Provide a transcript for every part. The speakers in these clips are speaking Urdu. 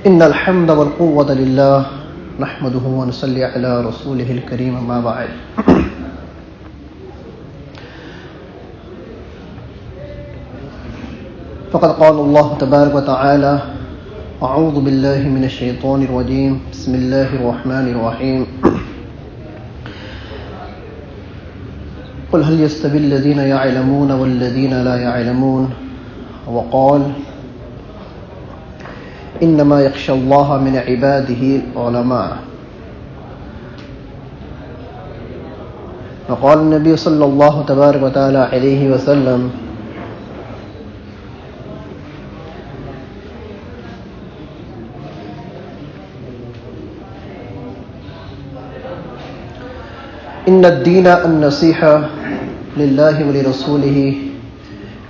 إن الحمد والقوة لله نحمده ونصلي على رسوله الكريم ما بعد فقد قال الله تبارك وتعالى أعوذ بالله من الشيطان الرجيم بسم الله الرحمن الرحيم قل هل يستوي الذين يعلمون والذين لا يعلمون وقال انما يخشى الله من عباده العلماء وقال النبي صلى الله تبارك وتعالى عليه وسلم ان الدين النصيحة لله ولرسوله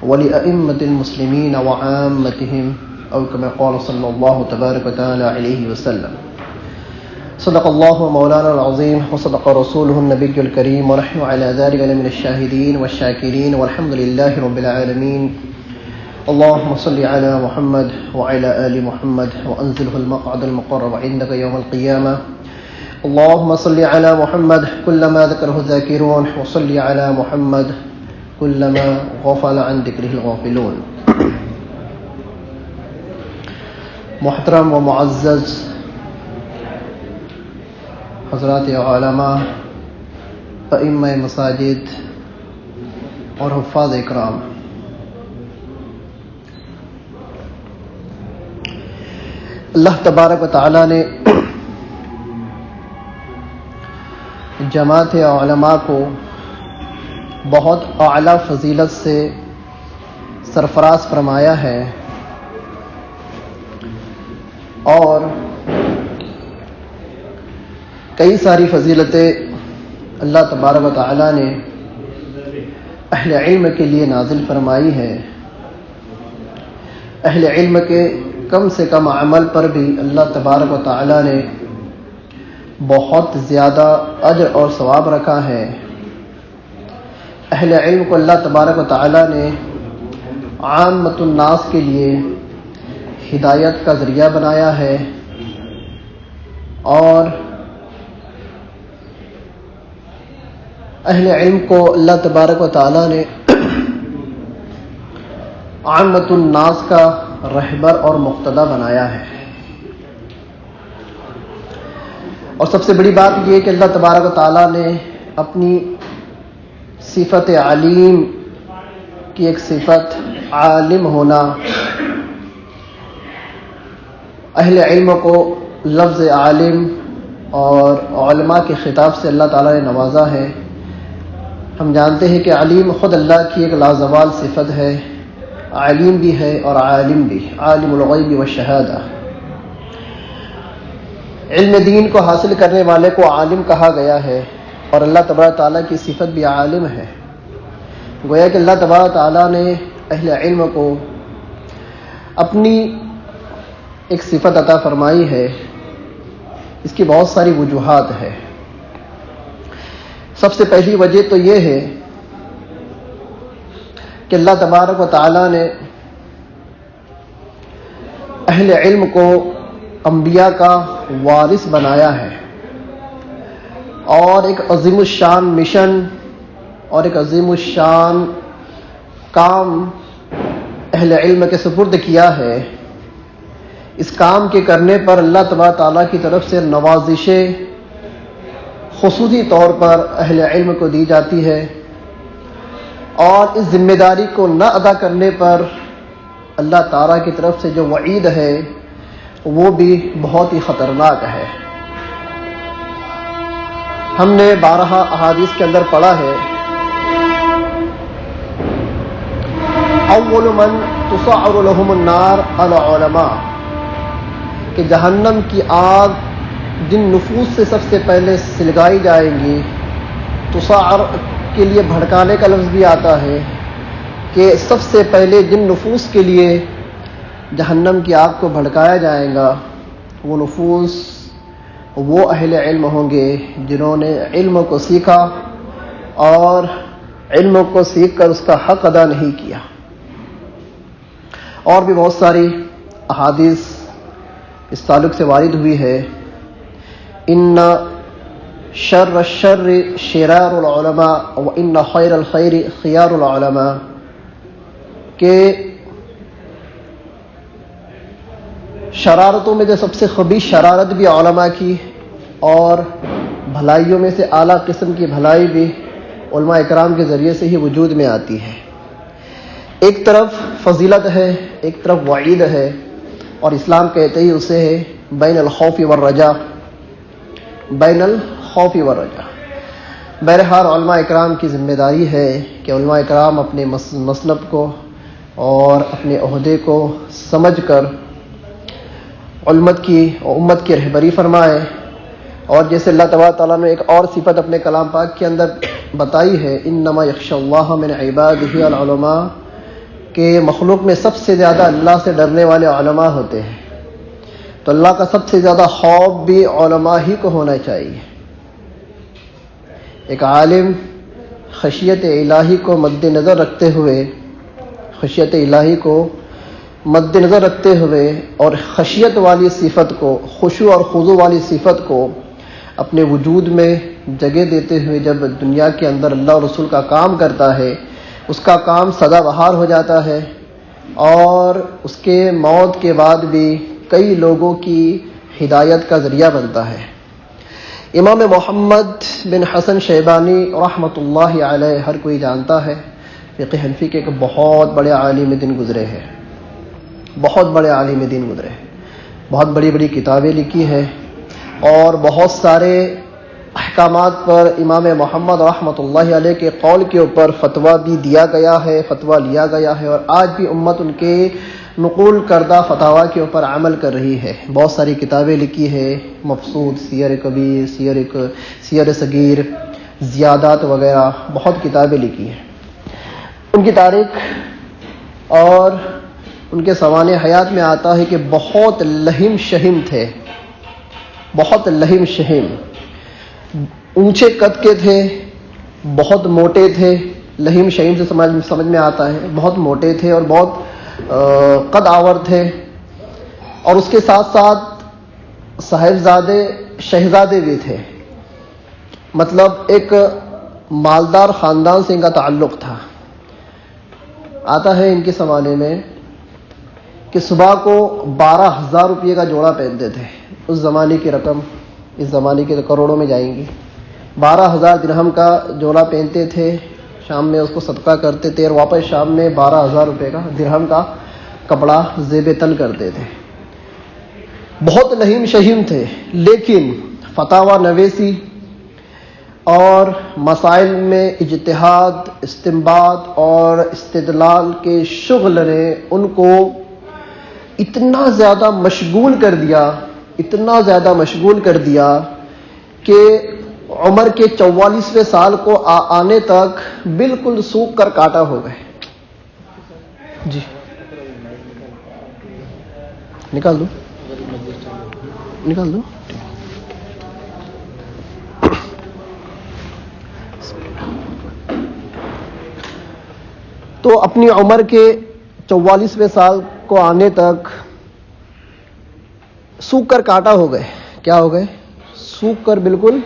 ولأئمة المسلمين وعامتهم أو كما قال صلى الله تبارك وتعالى عليه وسلم صدق الله مولانا العظيم وصدق رسوله النبي الكريم ونحن على ذلك لمن الشاهدين والشاكرين والحمد لله رب العالمين اللهم صل على محمد وعلى آل محمد وأنزله المقعد المقرب عندك يوم القيامة اللهم صل على محمد كلما ذكره الذاكرون وصل على محمد كلما غفل عن ذكره الغافلون محترم و معزز حضرات علماء ائمہ مساجد اور حفاظ اکرام، اللہ تبارک و تعالی نے جماعت علماء کو بہت اعلیٰ فضیلت سے سرفراز فرمایا ہے اور کئی ساری فضیلتیں اللہ تبارک و تعالی نے اہل علم کے لیے نازل فرمائی ہے۔ اہل علم کے کم سے کم عمل پر بھی اللہ تبارک و تعالی نے بہت زیادہ اجر اور ثواب رکھا ہے۔ اہل علم کو اللہ تبارک و تعالی نے عامۃ الناس کے لیے ہدایت کا ذریعہ بنایا ہے اور اہل علم کو اللہ تبارک و تعالی نے عامۃ الناس کا رہبر اور مقتدی بنایا ہے۔ اور سب سے بڑی بات یہ کہ اللہ تبارک و تعالی نے اپنی صفت علیم کی ایک صفت عالم ہونا، اہل علم کو لفظ عالم اور علماء کے خطاب سے اللہ تعالیٰ نے نوازا ہے۔ ہم جانتے ہیں کہ علیم خود اللہ کی ایک لازوال صفت ہے، علیم بھی ہے اور عالم بھی، عالم الغیب والشہادہ۔ علم دین کو حاصل کرنے والے کو عالم کہا گیا ہے اور اللہ تبارک تعالیٰ کی صفت بھی عالم ہے۔ گویا کہ اللہ تبارک تعالیٰ نے اہل علم کو اپنی ایک صفت عطا فرمائی ہے۔ اس کی بہت ساری وجوہات ہے۔ سب سے پہلی وجہ تو یہ ہے کہ اللہ تبارک و تعالی نے اہل علم کو انبیاء کا وارث بنایا ہے اور ایک عظیم الشان مشن اور ایک عظیم الشان کام اہل علم کے سپرد کیا ہے۔ اس کام کے کرنے پر اللہ تبارک تعالیٰ کی طرف سے نوازشیں خصوصی طور پر اہل علم کو دی جاتی ہے اور اس ذمہ داری کو نہ ادا کرنے پر اللہ تعالیٰ کی طرف سے جو وعید ہے وہ بھی بہت ہی خطرناک ہے۔ ہم نے بارہا احادیث کے اندر پڑھا ہے، اول من تسعر لهم النار العلماء، کہ جہنم کی آگ جن نفوس سے سب سے پہلے سلگائی جائیں گی، تسعر کے لیے بھڑکانے کا لفظ بھی آتا ہے کہ سب سے پہلے جن نفوس کے لیے جہنم کی آگ کو بھڑکایا جائے گا وہ نفوس وہ اہل علم ہوں گے جنہوں نے علم کو سیکھا اور علم کو سیکھ کر اس کا حق ادا نہیں کیا۔ اور بھی بہت ساری احادیث اس تعلق سے وارد ہوئی ہے، ان شر الشر شرار العلماء وان خیر الخیر خیار العلماء، کہ شرارتوں میں جو سب سے خبیث شرارت بھی علماء کی، اور بھلائیوں میں سے اعلیٰ قسم کی بھلائی بھی علماء اکرام کے ذریعے سے ہی وجود میں آتی ہے۔ ایک طرف فضیلت ہے، ایک طرف وعید ہے، اور اسلام کہتے ہی اسے ہے بین الخوف والرجاء، بین الخوف والرجاء۔ بہرحال علماء اکرام کی ذمہ داری ہے کہ علماء اکرام اپنے مسلب کو اور اپنے عہدے کو سمجھ کر امت کی رہبری فرمائے، اور جیسے اللہ تبارک تعالیٰ نے ایک اور صفت اپنے کلام پاک کے اندر بتائی ہے، انما یخشی اللہ من عبادہ العلماء، کہ مخلوق میں سب سے زیادہ اللہ سے ڈرنے والے علماء ہوتے ہیں۔ تو اللہ کا سب سے زیادہ خوف بھی علماء ہی کو ہونا چاہیے۔ ایک عالم خشیت الہی کو مد نظر رکھتے ہوئے اور خشیت والی صفت کو، خشوع اور خضوع والی صفت کو اپنے وجود میں جگہ دیتے ہوئے جب دنیا کے اندر اللہ اور رسول کا کام کرتا ہے، اس کا کام سدا بہار ہو جاتا ہے، اور اس کے موت کے بعد بھی کئی لوگوں کی ہدایت کا ذریعہ بنتا ہے۔ امام محمد بن حسن شیبانی رحمۃ اللہ علیہ ہر کوئی جانتا ہے، فقہ حنفی کے ایک بہت بڑے عالم دین گزرے ہیں، بہت بڑی بڑی کتابیں لکھی ہیں، اور بہت سارے احکامات پر امام محمد رحمۃ اللہ علیہ کے قول کے اوپر فتویٰ بھی دیا گیا ہے، فتویٰ لیا گیا ہے، اور آج بھی امت ان کے نقول کردہ فتاویٰ کے اوپر عمل کر رہی ہے۔ بہت ساری کتابیں لکھی ہے، مبسوط، سیر کبیر، سیر صغیر، زیادات وغیرہ، بہت کتابیں لکھی ہیں۔ ان کی تاریخ اور ان کے سوانح حیات میں آتا ہے کہ بہت لہم شہم تھے، بہت لہم شہم، اونچے قد کے تھے، بہت موٹے تھے۔ لہم شہم سے سمجھ میں آتا ہے بہت موٹے تھے اور بہت قد آور تھے، اور اس کے ساتھ ساتھ صاحبزادے شہزادے بھی تھے، مطلب ایک مالدار خاندان سے ان کا تعلق تھا۔ آتا ہے ان کے زمانے میں کہ صبح کو 12,000 روپے کا جوڑا پہنتے تھے، اس زمانے کی رقم اس زمانے کے کروڑوں میں جائیں گی۔ 12,000 درہم کا جوڑا پہنتے تھے، شام میں اس کو صدقہ کرتے تھے، اور واپس شام میں 12,000 روپے کا درہم کا کپڑا زیب تن کرتے تھے۔ بہت لہیم شہیم تھے، لیکن فتاوی نویسی اور مسائل میں اجتہاد، استنباط اور استدلال کے شغل نے ان کو اتنا زیادہ مشغول کر دیا کہ عمر کے 44ویں سال کو آنے تک بالکل سوکھ کر کاٹا ہو گئے۔ جی نکال دو۔ تو اپنی عمر کے 44ویں سال کو آنے تک سوکھ کر کاٹا ہو گئے۔ کیا ہو گئے؟ سوکھ کر بالکل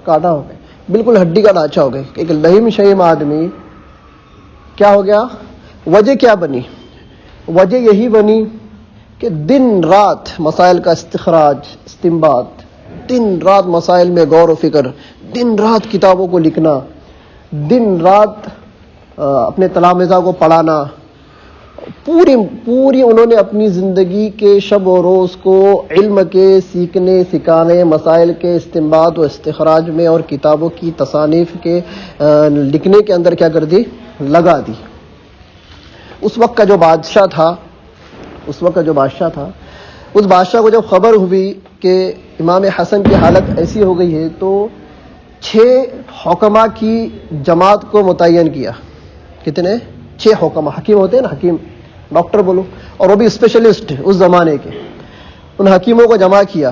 کاٹا ہو گئے، بالکل ہڈی کا ڈھانچہ ہو گئے۔ ایک لہیم شہیم آدمی کیا ہو گیا؟ وجہ کیا بنی؟ وجہ یہی بنی کہ دن رات مسائل کا استخراج، استنباط، دن رات مسائل میں غور و فکر، دن رات کتابوں کو لکھنا، دن رات اپنے تلامذہ کو پڑھانا، پوری انہوں نے اپنی زندگی کے شب و روز کو علم کے سیکھنے سکھانے، مسائل کے استنباط و استخراج میں اور کتابوں کی تصانیف کے لکھنے کے اندر کیا کر دی؟ لگا دی۔ اس وقت کا جو بادشاہ تھا، اس بادشاہ کو جب خبر ہوئی کہ امام حسن کی حالت ایسی ہو گئی ہے، تو 6 حکماء کی جماعت کو متعین کیا۔ کتنے؟ 6 حکماء، حکیم ہوتے ہیں نا، حکیم، ڈاکٹر بولو، اور وہ بھی اسپیشلسٹ اس زمانے کے۔ ان حکیموں کو جمع کیا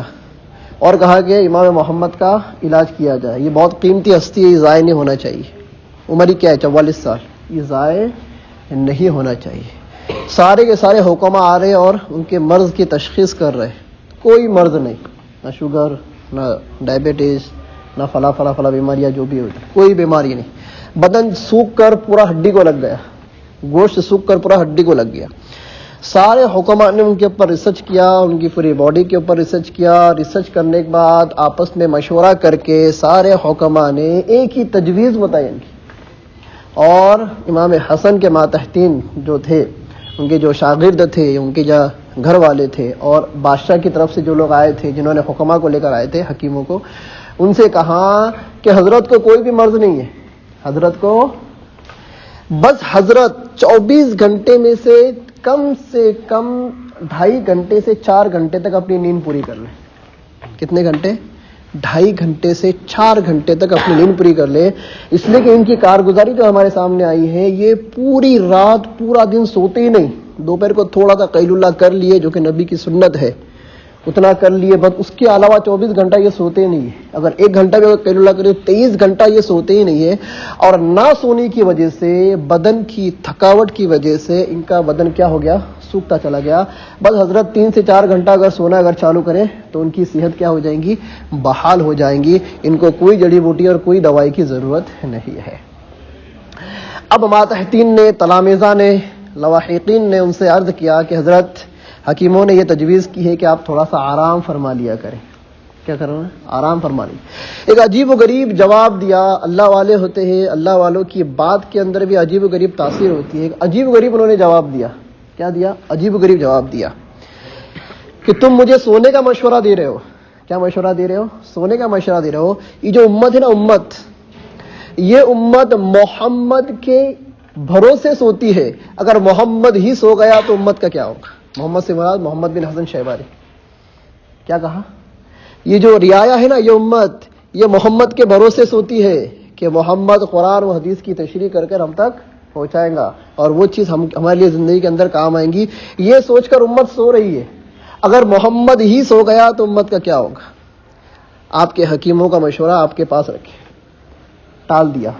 اور کہا کہ امام محمد کا علاج کیا جائے، یہ بہت قیمتی ہستی ہے، یہ ضائع نہیں ہونا چاہیے۔ عمر ہی کیا ہے؟ 44 سال، یہ ضائع نہیں ہونا چاہیے۔ سارے کے سارے حکماء آ رہے اور ان کے مرض کی تشخیص کر رہے، کوئی مرض نہیں، نہ شوگر، نہ ڈائبٹیز، نہ فلا بیماریاں جو بھی ہوتی، کوئی بیماری نہیں. بدن سوکھ کر پورا ہڈی کو لگ گیا، گوشت سوکھ کر پورا ہڈی کو لگ گیا. سارے حکماء نے ان کے اوپر ریسرچ کیا، ان کی پوری باڈی کے اوپر ریسرچ کیا. ریسرچ کرنے کے بعد آپس میں مشورہ کر کے سارے حکماء نے ایک ہی تجویز متعین کی. اور امام حسن کے ماتحتین جو تھے، ان کے جو شاگرد تھے، ان کے جو گھر والے تھے، اور بادشاہ کی طرف سے جو لوگ آئے تھے جنہوں نے حکماء کو لے کر آئے تھے، حکیموں کو، ان سے کہا کہ حضرت کو کوئی بھی مرض نہیں ہے، حضرت کو بس حضرت 24 گھنٹے میں سے کم 2.5 گھنٹے سے 4 گھنٹے تک اپنی نیند پوری کر لیں. کتنے گھنٹے؟ 2.5 گھنٹے سے 4 گھنٹے تک اپنی نیند پوری کر لیں. اس لیے کہ ان کی کارگزاری جو ہمارے سامنے آئی ہے، یہ پوری رات پورا دن سوتے ہی نہیں. دوپہر کو تھوڑا سا قیلولہ کر لیے جو کہ نبی کی سنت ہے، اتنا کر لیے بس. اس کے علاوہ 24 گھنٹہ یہ سوتے نہیں ہیں. اگر 1 گھنٹہ بھی قیلولہ کرے 23 گھنٹہ یہ سوتے ہی نہیں ہے. اور نہ سونے کی وجہ سے، بدن کی تھکاوٹ کی وجہ سے ان کا بدن کیا ہو گیا؟ سوکھتا چلا گیا. بس حضرت 3 سے 4 گھنٹہ اگر سونا اگر چالو کریں تو ان کی صحت کیا ہو جائیں گی؟ بحال ہو جائیں گی. ان کو کوئی جڑی بوٹی اور کوئی دوائی کی ضرورت نہیں ہے. اب ماتحتین نے، تلامذہ نے، لواحقین نے ان سے عرض کیا کہ حضرت، حکیموں نے یہ تجویز کی ہے کہ آپ تھوڑا سا آرام فرما لیا کریں. کیا کرنا ہے؟ آرام فرما لیں. ایک عجیب و غریب جواب دیا. اللہ والے ہوتے ہیں، اللہ والوں کی بات کے اندر بھی عجیب و غریب تاثیر ہوتی ہے. ایک عجیب و غریب انہوں نے جواب دیا. کیا دیا؟ عجیب و غریب جواب دیا کہ تم مجھے سونے کا مشورہ دے رہے ہو. کیا مشورہ دے رہے ہو؟ سونے کا مشورہ دے رہے ہو. یہ جو امت ہے نا، یہ امت محمد کے بھروسے سوتی ہے. اگر محمد ہی سو گیا تو امت کا کیا ہوگا؟ محمد سے مراد محمد بن حسن شیبانی. کیا کہا؟ یہ جو رعایا ہے نا، یہ امت، یہ محمد کے بھروسے سوتی ہے کہ محمد قرآن و حدیث کی تشریح کر کر ہم تک پہنچائیں گا، اور وہ چیز ہمارے لیے زندگی کے اندر کام آئیں گی. یہ سوچ کر امت سو رہی ہے. اگر محمد ہی سو گیا تو امت کا کیا ہوگا؟ آپ کے حکیموں کا مشورہ آپ کے پاس رکھے، ٹال دیا.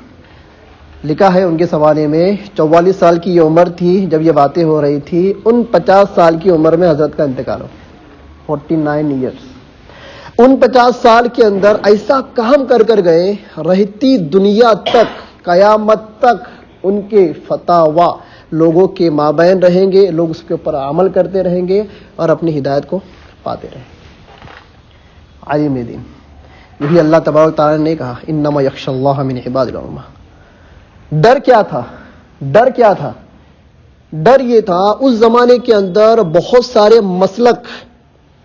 لکھا ہے ان کے زمانے میں 44 سال کی یہ عمر تھی جب یہ باتیں ہو رہی تھی. 49 سال کی عمر میں حضرت کا انتقال ہو. 49 ایئرس. 49 سال کے اندر ایسا کام کر کر گئے، رہتی دنیا تک، قیامت تک ان کے فتاوا لوگوں کے مابین رہیں گے. لوگ اس کے اوپر عمل کرتے رہیں گے اور اپنی ہدایت کو پاتے رہیں گے. عالم دین. یہی اللہ تبارک تعالیٰ نے کہا انما یخشی اللہ من عباد العلماء. ڈر کیا تھا؟ ڈر کیا تھا؟ ڈر یہ تھا اس زمانے کے اندر بہت سارے مسلک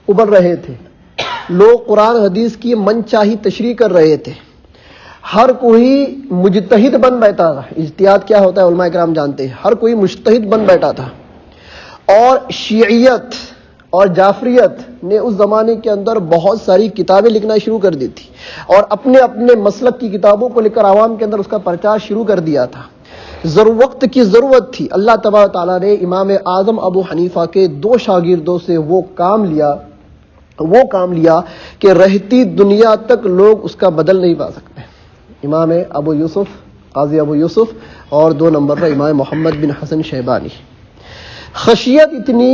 ابھر رہے تھے. لوگ قرآن حدیث کی من چاہی تشریح کر رہے تھے. ہر کوئی مجتہد بن بیٹھا تھا. اجتہاد کیا ہوتا ہے علماء کرام جانتے ہیں. ہر کوئی مجتہد بن بیٹھا تھا. اور شیعیت اور جعفریت نے اس زمانے کے اندر بہت ساری کتابیں لکھنا شروع کر دی تھی، اور اپنے اپنے مسلک کی کتابوں کو لے کر عوام کے اندر اس کا پرچار شروع کر دیا تھا. وقت کی ضرورت تھی. اللہ تبارک تعالیٰ نے امام اعظم ابو حنیفہ کے 2 شاگردوں سے وہ کام لیا کہ رہتی دنیا تک لوگ اس کا بدل نہیں پا سکتے. امام ابو یوسف، قاضی ابو یوسف، اور 2 نمبر پر امام محمد بن حسن شیبانی. خشیت اتنی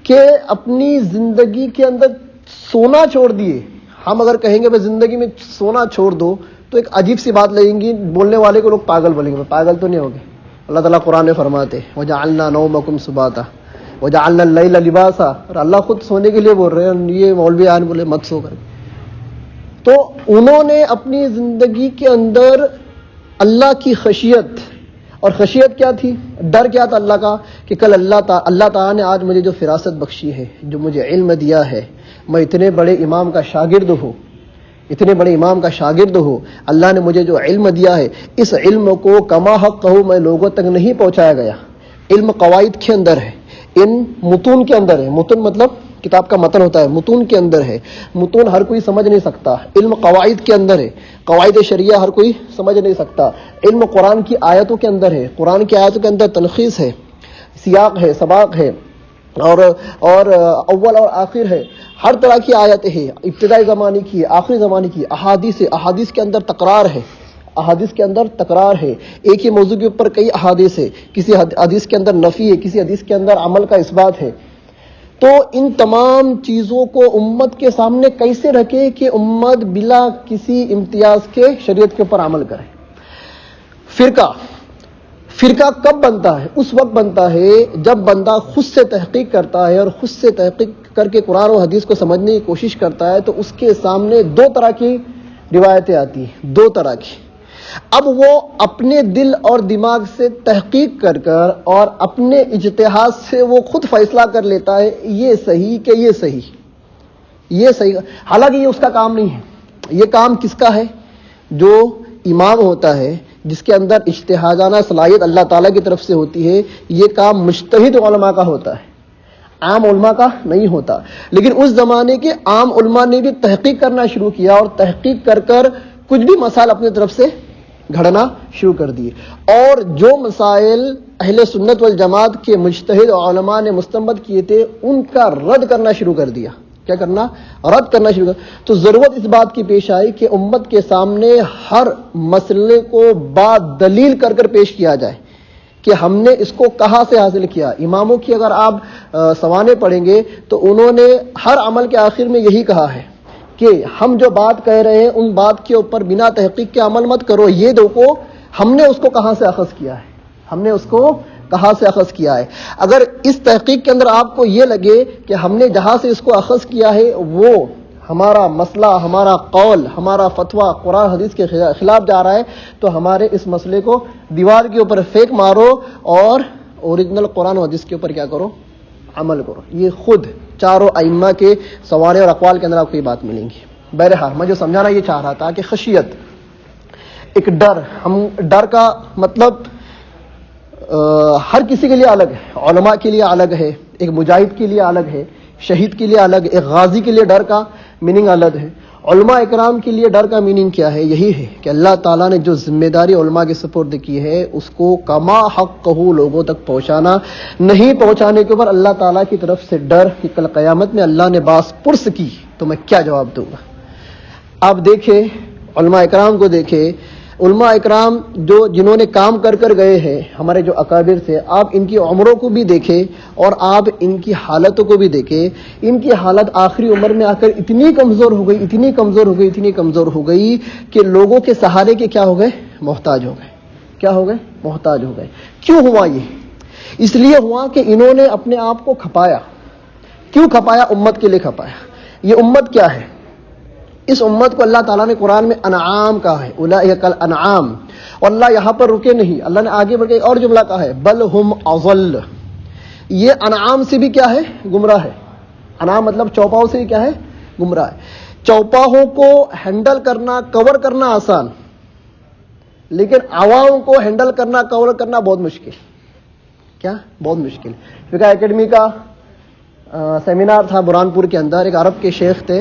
کہ اپنی زندگی کے اندر سونا چھوڑ دیے. ہم اگر کہیں گے بھائی زندگی میں سونا چھوڑ دو تو ایک عجیب سی بات لگیں گی، بولنے والے کو لوگ پاگل بولیں گے. پاگل تو نہیں ہوگے. اللہ تعالیٰ قرآن میں فرماتے وَجَعَلْنَا نَوْمَكُمْ سُبَاتًا وَجَعَلْنَا اللَّيْلَ لِبَاسًا. اور اللہ خود سونے کے لیے بول رہے ہیں، یہ مولوی آن بولے مت سو کر. تو انہوں نے اپنی زندگی کے اندر اللہ کی خشیت، اور خشیت کیا تھی؟ ڈر کیا تھا اللہ کا کہ کل اللہ تعالیٰ نے آج مجھے جو فراست بخشی ہے، جو مجھے علم دیا ہے، میں اتنے بڑے امام کا شاگرد ہوں، اللہ نے مجھے جو علم دیا ہے، اس علم کو کما حق کہوں میں لوگوں تک نہیں پہنچایا گیا. علم قواعد کے اندر ہے، ان متون کے اندر ہے. متون مطلب کتاب کا متن ہوتا ہے. متون کے اندر ہے. متون ہر کوئی سمجھ نہیں سکتا. علم قواعد کے اندر ہے. قواعد شریعہ ہر کوئی سمجھ نہیں سکتا. علم قرآن کی آیتوں کے اندر ہے. قرآن کی آیتوں کے اندر تلخیص ہے، سیاق ہے، سباق ہے، اور اول اور آخر ہے. ہر طرح کی آیت ہے، ابتدائی زمانے کی، آخری زمانے کی. احادیث کے اندر تکرار ہے. احادیث کے اندر تکرار ہے. ایک ہی موضوع کے اوپر کئی احادیث ہے. کسی حدیث کے اندر نفی ہے، کسی حدیث کے اندر عمل کا اثبات ہے. تو ان تمام چیزوں کو امت کے سامنے کیسے رکھے کہ امت بلا کسی امتیاز کے شریعت کے اوپر عمل کرے. فرقہ کب بنتا ہے؟ اس وقت بنتا ہے جب بندہ خود سے تحقیق کرتا ہے اور خود سے تحقیق کر کے قرآن و حدیث کو سمجھنے کی کوشش کرتا ہے. تو اس کے سامنے دو طرح کی روایتیں آتی ہیں، دو طرح کی. اب وہ اپنے دل اور دماغ سے تحقیق کر کر اور اپنے اجتہاد سے وہ خود فیصلہ کر لیتا ہے یہ صحیح کہ یہ صحیح. حالانکہ یہ اس کا کام نہیں ہے. یہ کام کس کا ہے؟ جو امام ہوتا ہے، جس کے اندر اجتہادانہ صلاحیت اللہ تعالیٰ کی طرف سے ہوتی ہے. یہ کام مجتہد علماء کا ہوتا ہے، عام علماء کا نہیں ہوتا. لیکن اس زمانے کے عام علماء نے بھی تحقیق کرنا شروع کیا اور تحقیق کر کر کچھ بھی مسائل اپنی طرف سے گھڑنا شروع کر دیے. اور جو مسائل اہل سنت والجماعت کے مجتہد علماء نے مستنبط کیے تھے ان کا رد کرنا شروع کر دیا. کیا کرنا؟ رد کرنا شروع کر. تو ضرورت اس بات کی پیش آئی کہ امت کے سامنے ہر مسئلے کو بات دلیل کر کر پیش کیا جائے کہ ہم نے اس کو کہاں سے حاصل کیا. اماموں کی اگر آپ سوانے پڑھیں گے تو انہوں نے ہر عمل کے آخر میں یہی کہا ہے کہ ہم جو بات کہہ رہے ہیں ان بات کے اوپر بنا تحقیق کے عمل مت کرو. یہ دیکھو ہم نے اس کو کہاں سے اخذ کیا ہے. اگر اس تحقیق کے اندر آپ کو یہ لگے کہ ہم نے جہاں سے اس کو اخذ کیا ہے وہ ہمارا مسئلہ، ہمارا قول، ہمارا فتویٰ قرآن حدیث کے خلاف جا رہا ہے تو ہمارے اس مسئلے کو دیوار کے اوپر پھینک مارو اور اوریجنل قرآن و حدیث کے اوپر کیا کرو؟ عمل کرو. یہ خود چاروں ائمہ کے سوارے اور اقوال کے اندر آپ کو یہ بات ملیں گی. بہرحال میں جو سمجھانا یہ چاہ رہا تھا کہ خشیت ایک ڈر کا مطلب ہر کسی کے لیے الگ ہے. علماء کے لیے الگ ہے، ایک مجاہد کے لیے الگ ہے، شہید کے لیے الگ، ایک غازی کے لیے ڈر کا میننگ الگ ہے. علماء اکرام کے لیے ڈر کا میننگ کیا ہے؟ یہی ہے کہ اللہ تعالیٰ نے جو ذمہ داری علماء کے سپرد کی ہے اس کو کما حق کہو لوگوں تک پہنچانا. نہیں پہنچانے کے اوپر اللہ تعالیٰ کی طرف سے ڈر کہ کل قیامت میں اللہ نے باس پرس کی تو میں کیا جواب دوں گا. آپ دیکھیں علماء اکرام کو، دیکھیں علماء اکرام جنہوں نے کام کر کر گئے ہیں ہمارے جو اکابر تھے، آپ ان کی عمروں کو بھی دیکھیں اور آپ ان کی حالتوں کو بھی دیکھیں. ان کی حالت آخری عمر میں آ کر اتنی کمزور ہو گئی کہ لوگوں کے سہارے کے کیا ہو گئے؟ محتاج ہو گئے. کیوں ہوا یہ؟ اس لیے ہوا کہ انہوں نے اپنے آپ کو کھپایا. کیوں کھپایا؟ امت کے لیے کھپایا. یہ امت کیا ہے؟ اس امت کو اللہ تعالیٰ نے قرآن میں انعام کہا ہے، اولئک الانعام. اور اللہ یہاں پر رکے نہیں، اللہ نے آگے بڑھ کے اور جملہ کہا ہے بل ہم اضل. یہ انعام سے بھی کیا ہے؟ گمراہ ہے. انعام مطلب چوپاؤں سے کیا ہے؟ گمراہ ہے. چوپاہوں کو ہینڈل کرنا، کور کرنا آسان، لیکن عوام کو ہینڈل کرنا، کور کرنا بہت مشکل. کیا؟ بہت مشکل. فقہ اکیڈمی کا سیمینار تھا برہانپور کے اندر. ایک عرب کے شیخ تھے،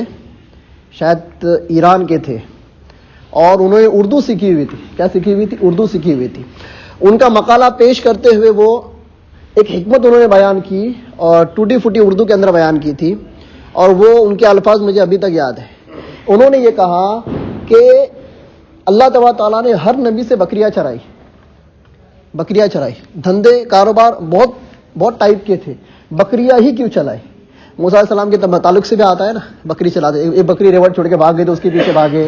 شاید ایران کے تھے، اور انہوں نے اردو سیکھی ہوئی تھی. کیا سیکھی ہوئی تھی؟ اردو سیکھی ہوئی تھی. ان کا مقالہ پیش کرتے ہوئے وہ ایک حکمت انہوں نے بیان کی اور ٹوٹی پھوٹی اردو کے اندر بیان کی تھی، اور وہ ان کے الفاظ مجھے ابھی تک یاد ہے. انہوں نے یہ کہا کہ اللہ تبارک تعالیٰ نے ہر نبی سے بکریاں چرائی. دھندے کاروبار بہت ٹائپ کے تھے، بکریاں ہی کیوں چلائی؟ موسیٰ علیہ السلام کے تعلق سے بھی آتا ہے نا، بکری چلا دے. ایک بکری ریوڑ چھوڑ کے بھاگ گئی تو اس کے پیچھے بھاگے،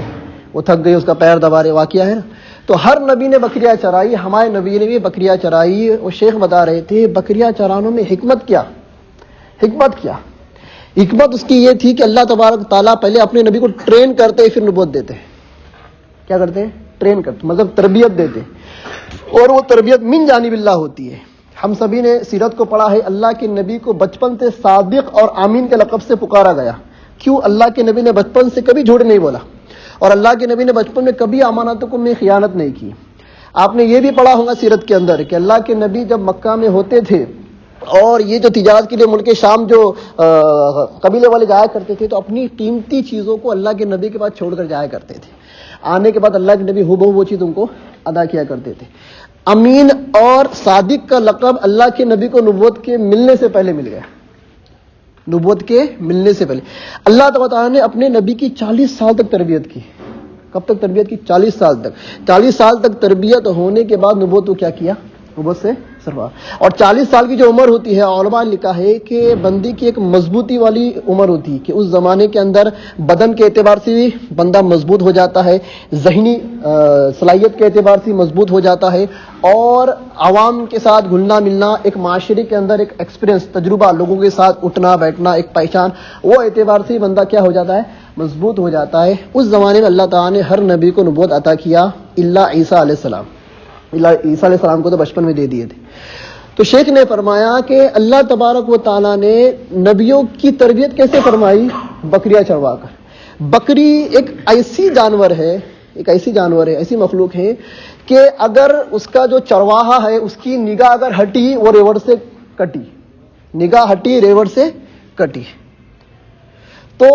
وہ تھک گئی، اس کا پیر دبا رہے، واقعہ ہے نا. تو ہر نبی نے بکریاں چرائی، ہمارے نبی نے بھی بکریاں چرائی. وہ شیخ بتا رہے تھے بکریاں چرانے میں حکمت کیا؟ حکمت اس کی یہ تھی کہ اللہ تبارک تعالیٰ پہلے اپنے نبی کو ٹرین کرتے پھر نبوت دیتے. کیا کرتے ہیں؟ ٹرین کرتے، مطلب تربیت دیتے، اور وہ تربیت من جانب اللہ ہوتی ہے. ہم سبھی نے سیرت کو پڑھا ہے، اللہ کے نبی کو بچپن سے صادق اور آمین کے لقب سے پکارا گیا. کیوں؟ اللہ کے نبی نے بچپن سے کبھی جھوٹ نہیں بولا، اور اللہ کے نبی نے بچپن میں کبھی امانتوں میں خیانت نہیں کی. آپ نے یہ بھی پڑھا ہوگا سیرت کے اندر کہ اللہ کے نبی جب مکہ میں ہوتے تھے اور یہ جو تجارت کے لیے ملک شام جو قبیلے والے جایا کرتے تھے تو اپنی قیمتی چیزوں کو اللہ کے نبی کے پاس چھوڑ کر جایا کرتے تھے. آنے کے بعد اللہ کے نبی ہو بہو وہ چیز ان کو ادا کیا کرتے تھے. امین اور صادق کا لقب اللہ کے نبی کو نبوت کے ملنے سے پہلے مل گیا. اللہ تعالیٰ نے اپنے نبی کی 40 سال تک تربیت کی. کب تک تربیت کی؟ 40 سال تک. 40 سال تک تربیت ہونے کے بعد نبوت کو کیا کیا؟ نبوت سے اور 40 سال کی جو عمر ہوتی ہے، علماء نے لکھا ہے کہ بندے کی ایک مضبوطی والی عمر ہوتی ہے، کہ اس زمانے کے اندر بدن کے اعتبار سے بھی بندہ مضبوط ہو جاتا ہے، ذہنی صلاحیت کے اعتبار سے مضبوط ہو جاتا ہے، اور عوام کے ساتھ گھلنا ملنا، ایک معاشرے کے اندر ایک ایکسپیرینس، تجربہ، لوگوں کے ساتھ اٹھنا بیٹھنا، ایک پہچان، وہ اعتبار سے بندہ کیا ہو جاتا ہے؟ مضبوط ہو جاتا ہے۔ اس زمانے میں اللہ تعالیٰ نے ہر نبی کو نبوت عطا کیا الا عیسیٰ علیہ السلام۔ عیسیٰ علیہ السلام کو تو بچپن میں دے دیے تھے۔ تو شیخ نے فرمایا کہ اللہ تبارک و تعالیٰ نے نبیوں کی تربیت کیسے فرمائی؟ بکریاں چروا کر۔ بکری ایک ایسی جانور ہے، ایسی مخلوق ہے کہ اگر اس کا جو چرواہا ہے، اس کی نگاہ اگر ہٹی، وہ ریوڑ سے کٹی، نگاہ ہٹی ریوڑ سے کٹی۔ تو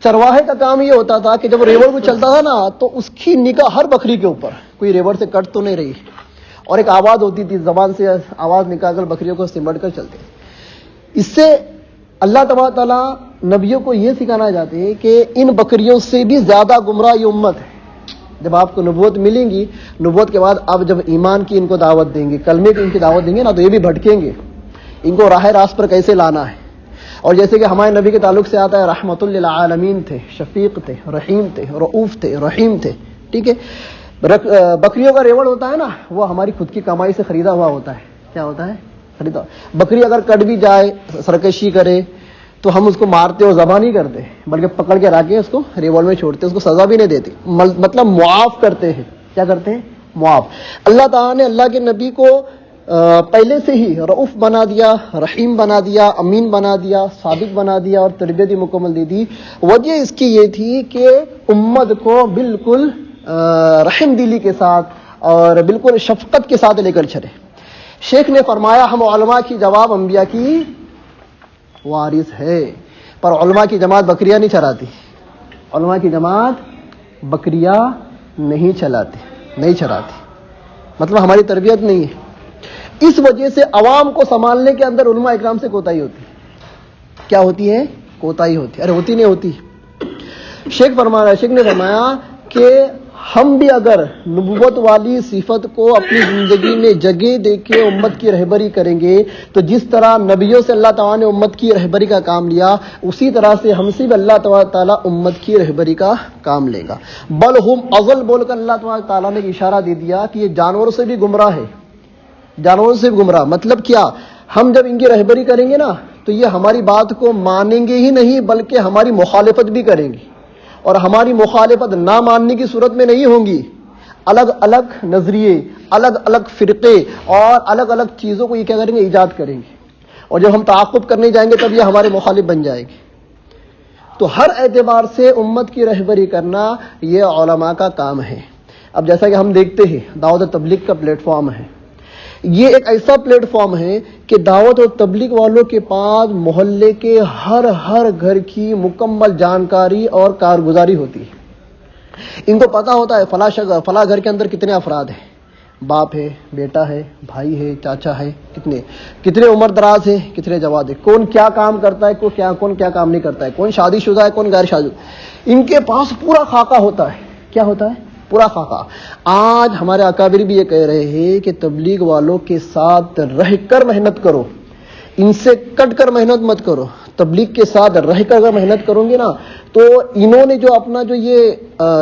چرواہے کا کام یہ ہوتا تھا کہ جب ریوڑ کو چلتا تھا نا، تو اس کی نگاہ ہر بکری کے اوپر، کوئی ریوڑ سے کٹ تو نہیں رہی، اور ایک آواز ہوتی تھی، زبان سے آواز نکال کر بکریوں کو سمٹ کر چلتے۔ اس سے اللہ تبارک تعالیٰ نبیوں کو یہ سکھانا چاہتے ہیں کہ ان بکریوں سے بھی زیادہ گمراہ یہ امت ہے۔ جب آپ کو نبوت ملیں گی، نبوت کے بعد آپ جب ایمان کی ان کو دعوت دیں گے، کلمے کی ان کی دعوت دیں گے نا، تو یہ بھی بھٹکیں گے، ان کو راہ راست پر کیسے لانا ہے۔ اور جیسے کہ ہمارے نبی کے تعلق سے آتا ہے، رحمت للعالمین تھے، شفیق تھے، رحیم تھے، رؤوف تھے، رحیم تھے، ٹھیک ہے۔ بکریوں کا ریوڑ ہوتا ہے نا، وہ ہماری خود کی کمائی سے خریدا ہوا ہوتا ہے۔ کیا ہوتا ہے؟ خریدا۔ بکری اگر کٹ بھی جائے، سرکشی کرے، تو ہم اس کو مارتے اور ذبح نہیں کرتے، بلکہ پکڑ کے رکھ کے اس کو ریوڑ میں چھوڑتے، اس کو سزا بھی نہیں دیتے، مطلب معاف کرتے ہیں۔ کیا کرتے ہیں؟ معاف۔ اللہ تعالیٰ نے اللہ کے نبی کو پہلے سے ہی رؤوف بنا دیا، رحیم بنا دیا، امین بنا دیا، صادق بنا دیا، اور تربیت مکمل دے دی۔ وجہ اس کی یہ تھی کہ امت کو بالکل رحم دلی کے ساتھ اور بالکل شفقت کے ساتھ لے کر چلے۔ شیخ نے فرمایا ہم علماء کی جواب انبیاء کی وارث ہے، پر علماء کی جماعت بکریاں نہیں چراتی، علماء کی جماعت بکریاں نہیں چراتی، مطلب ہماری تربیت نہیں ہے۔ اس وجہ سے عوام کو سنبھالنے کے اندر علماء اکرام سے کوتاہی ہوتی ہے۔ کیا ہوتی ہے؟ کوتاہی ہوتی ہے۔ ارے ہوتی نہیں ہوتی۔ شیخ نے فرمایا کہ ہم بھی اگر نبوت والی صفت کو اپنی زندگی میں جگہ دے کے امت کی رہبری کریں گے، تو جس طرح نبیوں سے اللہ تعالیٰ نے امت کی رہبری کا کام لیا، اسی طرح سے ہم سے بھی اللہ تعالیٰ امت کی رہبری کا کام لے گا۔ بل ہم اضل بول کر اللہ تعالیٰ نے اشارہ دے دیا کہ یہ جانوروں سے بھی گمراہ ہے، جانوروں سے گمراہ۔ مطلب کیا؟ ہم جب ان کی رہبری کریں گے نا، تو یہ ہماری بات کو مانیں گے ہی نہیں، بلکہ ہماری مخالفت بھی کریں گے، اور ہماری مخالفت نہ ماننے کی صورت میں نہیں ہوں گی۔ الگ الگ نظریے، الگ الگ فرقے اور الگ الگ چیزوں کو یہ کیا کریں گے؟ ایجاد کریں گے، اور جب ہم تعاقب کرنے جائیں گے تب یہ ہمارے مخالف بن جائیں گے۔ تو ہر اعتبار سے امت کی رہبری کرنا یہ علماء کا کام ہے۔ اب جیسا کہ ہم دیکھتے ہیں، دعوت تبلیغ کا پلیٹ فارم ہے، یہ ایک ایسا پلیٹ فارم ہے کہ دعوت اور تبلیغ والوں کے پاس محلے کے ہر گھر کی مکمل جانکاری اور کارگزاری ہوتی ہے۔ ان کو پتا ہوتا ہے فلاں گھر کے اندر کتنے افراد ہیں، باپ ہے، بیٹا ہے، بھائی ہے، چاچا ہے، کتنے عمر دراز ہے، کتنے جواد ہے، کون کیا کام کرتا ہے، کون کیا کام نہیں کرتا ہے، کون شادی شدہ ہے، کون غیر شادی شدہ۔ ان کے پاس پورا خاکہ ہوتا ہے۔ کیا ہوتا ہے؟ پورا خاکہ۔ آج ہمارے اکابر بھی یہ کہہ رہے ہیں کہ تبلیغ والوں کے ساتھ رہ کر محنت کرو، ان سے کٹ کر محنت مت کرو۔ تبلیغ کے ساتھ رہ کر اگر محنت کرو گے نا، تو انہوں نے جو اپنا جو یہ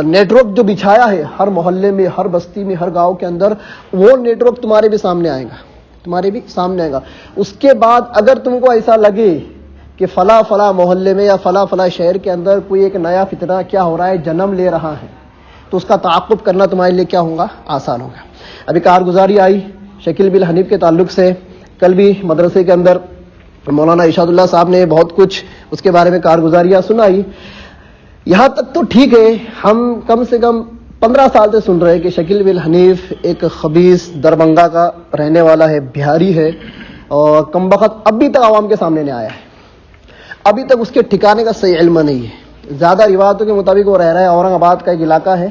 نیٹ ورک جو بچھایا ہے ہر محلے میں، ہر بستی میں، ہر گاؤں کے اندر، وہ نیٹ ورک تمہارے بھی سامنے آئے گا۔ اس کے بعد اگر تم کو ایسا لگے کہ فلاں محلے میں یا فلاں شہر کے اندر کوئی ایک نیا فتنہ کیا ہو رہا ہے، جنم لے رہا ہے، تو اس کا تعاقب کرنا تمہارے لیے کیا ہوگا؟ آسان ہوگا۔ ابھی کارگزاری آئی شکیل بن حنیف کے تعلق سے، کل بھی مدرسے کے اندر مولانا ارشاد اللہ صاحب نے بہت کچھ اس کے بارے میں کارگزاریاں سنائی۔ یہاں تک تو ٹھیک ہے، ہم کم سے کم 15 سال سے سن رہے ہیں کہ شکیل بن حنیف ایک خبیث دربھنگہ کا رہنے والا ہے، بہاری ہے، اور کمبخت ابھی تک عوام کے سامنے نہیں آیا ہے، ابھی تک اس کے ٹھکانے کا صحیح علم نہیں ہے۔ زیادہ روایتوں کے مطابق وہ رہ رہا ہے اورنگ آباد کا ایک علاقہ ہے،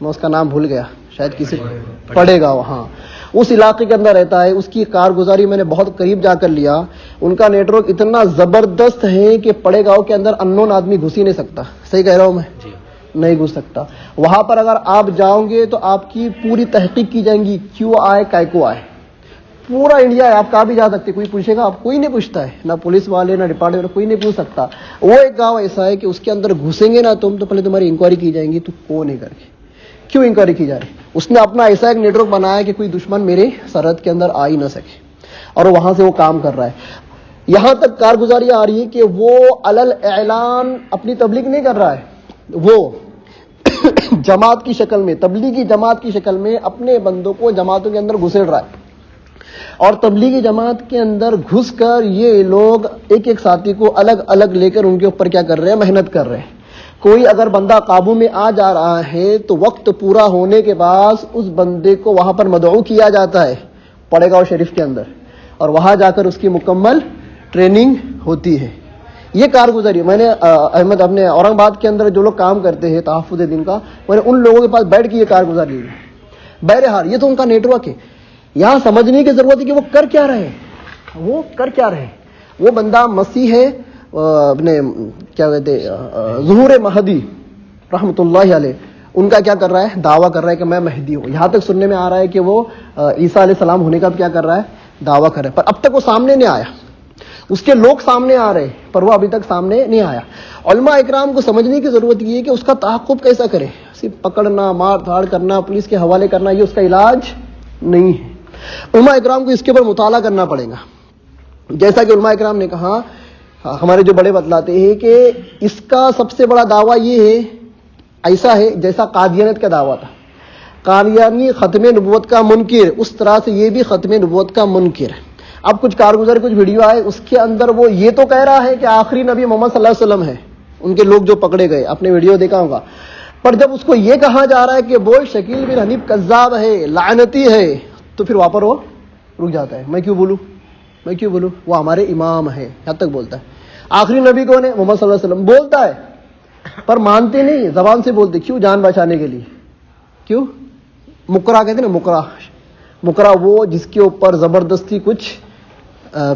میں اس کا نام بھول گیا، شاید کسی پڑے گا وہاں، اس علاقے کے اندر رہتا ہے۔ اس کی کارگزاری میں نے بہت قریب جا کر لیا۔ ان کا نیٹ ورک اتنا زبردست ہے کہ پڑے گاؤں کے اندر اننون آدمی گھس ہی نہیں سکتا۔ صحیح کہہ رہا ہوں میں؟ نہیں گھس سکتا۔ وہاں پر اگر آپ جاؤ گے تو آپ کی پوری تحقیق کی جائیں گی، کیوں آئے، کائے کو آئے، پورا انڈیا ہے, آپ کہاں بھی جا سکتے, کوئی پوچھے گا آپ, کوئی نہیں پوچھتا ہے, نہ پولیس والے نہ ڈپارٹمنٹ, کوئی نہیں پوچھ سکتا. وہ ایک گاؤں ایسا ہے کہ اس کے اندر گھسیں گے نا تم تو پہلے تمہاری انکوائری کی جائیں گی, تو کون ہے کر کے, کیوں انکوائری کی جا رہی. اس نے اپنا ایسا ایک نیٹ ورک بنایا کہ کوئی دشمن میرے سرحد کے اندر آ ہی نہ سکے, اور وہاں سے وہ کام کر رہا ہے. یہاں تک کارگزاری آ رہی ہے کہ وہ علل اعلان اپنی تبلیغ نہیں کر رہا ہے, وہ جماعت کی شکل میں, تبلیغی جماعت کی شکل میں اپنے بندوں کو جماعتوں کے اندر گھسیڑ رہا ہے. اور تبلیغی جماعت کے اندر گھس کر یہ لوگ ایک ایک ساتھی کو الگ الگ لے کر ان کے اوپر کیا کر رہے ہیں, محنت کر رہے ہیں. کوئی اگر بندہ قابو میں آ جا رہا ہے تو وقت پورا ہونے کے بعد اس بندے کو وہاں پر مدعو کیا جاتا ہے پڑے گاؤں شریف کے اندر, اور وہاں جا کر اس کی مکمل ٹریننگ ہوتی ہے. یہ کارگزاری میں نے احمد اپنے اورنگ آباد کے اندر جو لوگ کام کرتے ہیں تحفظ دین کا, میں نے ان لوگوں کے پاس بیٹھ کے یہ کارگزاری لی. بہرحال یہ تو ان کا نیٹ ورک ہے. یہاں سمجھنے کی ضرورت ہے کہ وہ کر کیا رہے, وہ کر کیا رہے. وہ بندہ مسیح ہے, اپنے کیا کہتے ظہور مہدی رحمۃ اللہ علیہ, ان کا کیا کر رہا ہے, دعویٰ کر رہا ہے کہ میں مہدی ہوں. یہاں تک سننے میں آ رہا ہے کہ وہ عیسیٰ علیہ السلام ہونے کا کیا کر رہا ہے, دعویٰ کر رہا ہے. پر اب تک وہ سامنے نہیں آیا. اس کے لوگ سامنے آ رہے پر وہ ابھی تک سامنے نہیں آیا. علماء اکرام کو سمجھنے کی ضرورت یہ ہے کہ اس کا تعاقب کیسا کرے. صرف پکڑنا, مار دھاڑ کرنا, پولیس کے حوالے کرنا, یہ اس کا علاج نہیں ہے. علماء اکرام کو اس کے اوپر مطالعہ کرنا پڑے گا. جیسا کہ علماء اکرام نے کہا, ہمارے جو بڑے بتلاتے ہیں کہ اس کا سب سے بڑا دعویٰ یہ ہے, ایسا ہے جیسا قادیانیت کا دعویٰ تھا. قادیانی ختم نبوت کا منکر, اس طرح سے یہ بھی ختم نبوت کا منکر. اب کچھ کارگزار کچھ ویڈیو آئے, اس کے اندر وہ یہ تو کہہ رہا ہے کہ آخری نبی محمد صلی اللہ علیہ وسلم ہے, ان کے لوگ جو پکڑے گئے, آپ نے ویڈیو دیکھا ہوگا. پر جب اس کو یہ کہا جا رہا ہے کہ وہ شکیل بن حنیف کذاب ہے, لعنتی ہے, تو پھر وہاں پر وہ رک جاتا ہے. میں کیوں بولوں, وہ ہمارے امام ہے, یہاں تک بولتا ہے. آخری نبی کون ہے, محمد صلی اللہ علیہ وسلم, بولتا ہے پر مانتے نہیں, زبان سے بولتے. کیوں, جان بچانے کے لیے. کیوں, مکرا کہتے ہیں نا, مکرا وہ جس کے اوپر زبردستی کچھ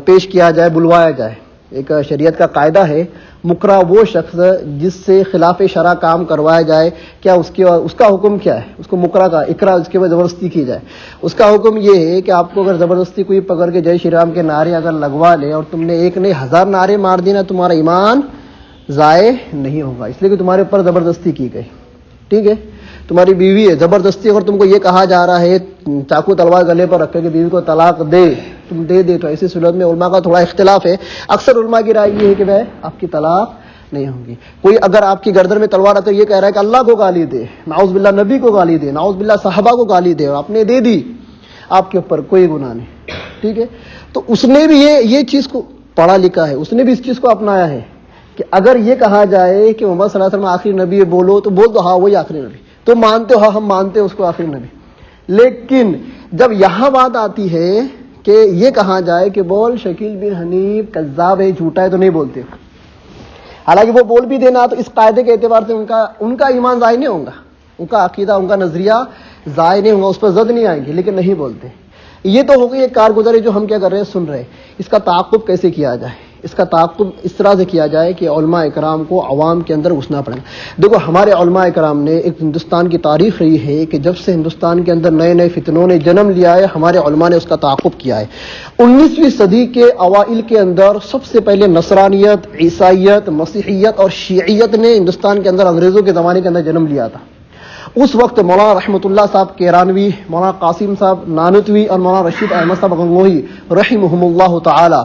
پیش کیا جائے, بلوایا جائے. ایک شریعت کا قاعدہ ہے, مکرا وہ شخص جس سے خلاف شرع کام کروایا جائے, کیا اس کا حکم کیا ہے, اس کو مکرا کا اقرا, اس کے بعد زبردستی کی جائے. اس کا حکم یہ ہے کہ آپ کو اگر زبردستی کوئی پکڑ کے جے شری رام کے نعرے اگر لگوا لے اور تم نے ایک نہیں 1000 نعرے مار دینا, تمہارا ایمان ضائع نہیں ہوگا, اس لیے کہ تمہارے اوپر زبردستی کی گئی. ٹھیک ہے, تمہاری بیوی ہے, زبردستی اگر تم کو یہ کہا جا رہا ہے چاقو تلوار گلے پر رکھ کے بیوی کو طلاق دے, تم دے دے, تو ایسی صورت میں علماء کا تھوڑا اختلاف ہے. اکثر علماء کی رائے یہ ہے کہ بھائی آپ کی طلاق نہیں ہوگی. کوئی اگر آپ کی گردن میں تلوار رکھ کر یہ کہہ رہا ہے کہ اللہ کو گالی دے, نعوذ باللہ نبی کو گالی دے, نعوذ باللہ صحابہ کو گالی دے, اور آپ نے دے دی, آپ کے اوپر کوئی گناہ نہیں. ٹھیک ہے, تو اس نے بھی یہ چیز کو پڑھا لکھا ہے, اس نے بھی اس چیز کو اپنایا ہے کہ اگر یہ کہا جائے کہ محمد صلی اللہ علیہ وسلم آخری نبی ہے, بولو تو بول دو ہاں وہی آخری نبی, تو مانتے ہو, ہاں ہم مانتے ہیں اس کو آخری نبی. لیکن جب یہاں بات آتی ہے کہ یہ کہا جائے کہ بول شکیل بن حنیف کذاب ہے, جھوٹا ہے, تو نہیں بولتے. حالانکہ وہ بول بھی دینا تو اس قاعدے کے اعتبار سے ان کا ایمان ضائع نہیں ہوگا, ان کا عقیدہ, ان کا نظریہ ضائع نہیں ہوگا, اس پر زد نہیں آئیں گے, لیکن نہیں بولتے. یہ تو ہو گئی ایک کارگزاری جو ہم کیا کر رہے ہیں, سن رہے ہیں. اس کا تعاقب کیسے کیا جائے, اس کا تعاقب اس طرح سے کیا جائے کہ علماء اکرام کو عوام کے اندر گھسنا پڑے گا. دیکھو ہمارے علماء اکرام نے, ایک ہندوستان کی تاریخ رہی ہے کہ جب سے ہندوستان کے اندر نئے نئے فتنوں نے جنم لیا ہے, ہمارے علماء نے اس کا تعاقب کیا ہے. 19ویں صدی کے اوائل کے اندر سب سے پہلے نصرانیت, عیسائیت, مسیحیت اور شیعیت نے ہندوستان کے اندر انگریزوں کے زمانے کے اندر جنم لیا تھا. اس وقت مولانا رحمۃ اللہ صاحب کیرانوی, مولانا قاسم صاحب نانوتوی اور مولانا رشید احمد صاحب گنگوہی رحمہم اللہ تعالی,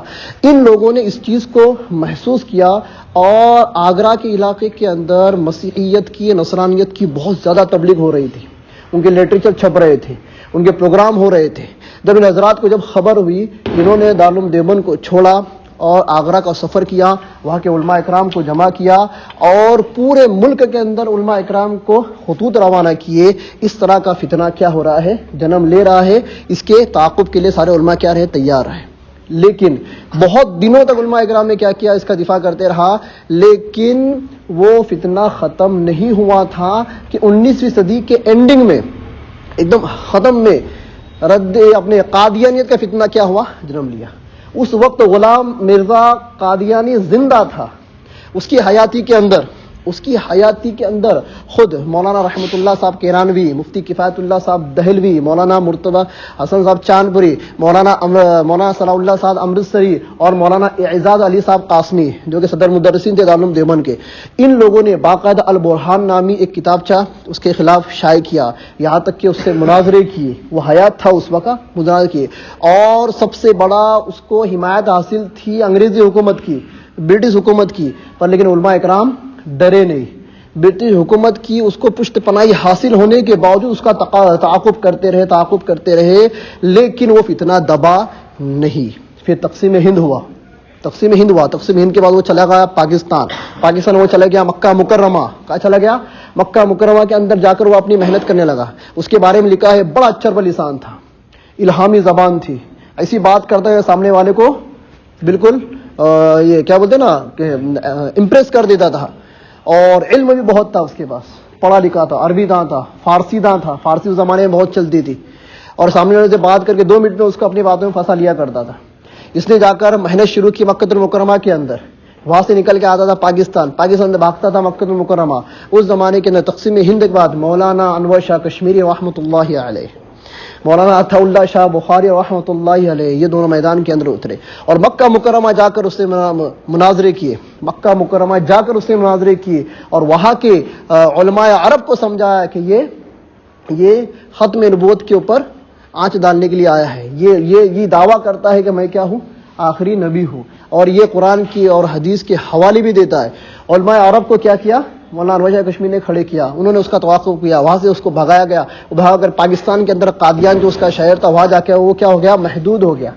ان لوگوں نے اس چیز کو محسوس کیا, اور آگرہ کے علاقے کے اندر مسیحیت کی, نصرانیت کی بہت زیادہ تبلیغ ہو رہی تھی. ان کے لٹریچر چھپ رہے تھے, ان کے پروگرام ہو رہے تھے. جب ان حضرات کو جب خبر ہوئی, انہوں نے دارالعلوم دیوبند کو چھوڑا اور آگرہ کا سفر کیا, وہاں کے علماء اکرام کو جمع کیا, اور پورے ملک کے اندر علماء اکرام کو خطوط روانہ کیے. اس طرح کا فتنہ کیا ہو رہا ہے, جنم لے رہا ہے. اس کے تعاقب کے لیے سارے علماء کیا رہے, تیار رہے. لیکن بہت دنوں تک علماء اکرام نے کیا کیا, اس کا دفاع کرتے رہا, لیکن وہ فتنہ ختم نہیں ہوا تھا کہ 19ویں صدی کے اینڈنگ میں, ایک دم ختم میں, رد اپنے قادیانیت کا فتنہ کیا ہوا, جنم لیا. اس وقت غلام مرزا قادیانی زندہ تھا. اس کی حیاتی کے اندر اس کی حیاتی کے اندر خود مولانا رحمۃ اللہ صاحب کیرانوی، مفتی کفایت اللہ صاحب دہلوی، مولانا مرتضی حسن صاحب چاندپوری، مولانا صلاح اللہ صاحب امرتسری اور مولانا اعزاز علی صاحب قاسمی جو کہ صدر مدرسین تھے دارالعلوم دیوبند کے، ان لوگوں نے باقاعدہ البرہان نامی ایک کتابچہ اس کے خلاف شائع کیا، یہاں تک کہ اس سے مناظرے کیے، وہ حیات تھا اس وقت، مناظرے کیے، اور سب سے بڑا اس کو حمایت حاصل تھی انگریزی حکومت کی، برٹش حکومت کی، پر لیکن علماء اکرام ڈرے نہیں، برٹش حکومت کی اس کو پشت پناہی حاصل ہونے کے باوجود اس کا تعاقب کرتے رہے، لیکن وہ فتنہ دبا نہیں۔ پھر تقسیم ہند ہوا، تقسیم ہند کے بعد وہ چلا گیا پاکستان وہ چلا گیا مکہ مکرمہ، کہاں چلا گیا؟ مکہ مکرمہ کے اندر جا کر وہ اپنی محنت کرنے لگا۔ اس کے بارے میں لکھا ہے بڑا چرب لسان تھا، الہامی زبان تھی، ایسی بات کرتا ہے سامنے والے کو بالکل یہ کیا بولتے نا کہ امپریس کر دیتا تھا، اور علم بھی بہت تھا اس کے پاس، پڑھا لکھا تھا، عربی داں تھا، فارسی داں تھا، فارسی اس زمانے میں بہت چلتی تھی، اور سامنے والے سے بات کر کے 2 منٹ میں اس کو اپنی باتوں میں پھنسا لیا کرتا تھا۔ اس نے جا کر محنت شروع کی مکہ المکرمہ کے اندر، وہاں سے نکل کے آتا تھا پاکستان سے بھاگتا تھا مکہ المکرمہ۔ اس زمانے کے اندر تقسیم ہند کے بعد مولانا انور شاہ کشمیری رحمۃ اللہ علیہ، مولانا عطا اللہ شاہ بخاری رحمۃ اللہ علیہ، یہ دونوں میدان کے اندر اترے اور مکہ مکرمہ جا کر اس سے مناظرے کیے، اور وہاں کے علماء عرب کو سمجھایا کہ یہ ختم نبوت کے اوپر آنچ ڈالنے کے لیے آیا ہے، یہ دعویٰ کرتا ہے کہ میں کیا ہوں؟ آخری نبی ہوں، اور یہ قرآن کی اور حدیث کے حوالے بھی دیتا ہے۔ علماء عرب کو کیا کیا؟ مولانا انور شاہ کشمیر نے کھڑے کیا، انہوں نے اس کا توقف کیا، وہاں سے اس کو بھگایا گیا، بھگا کر پاکستان کے اندر قادیان جو اس کا شہر تھا وہاں جا کے وہ کیا ہو گیا؟ محدود ہو گیا،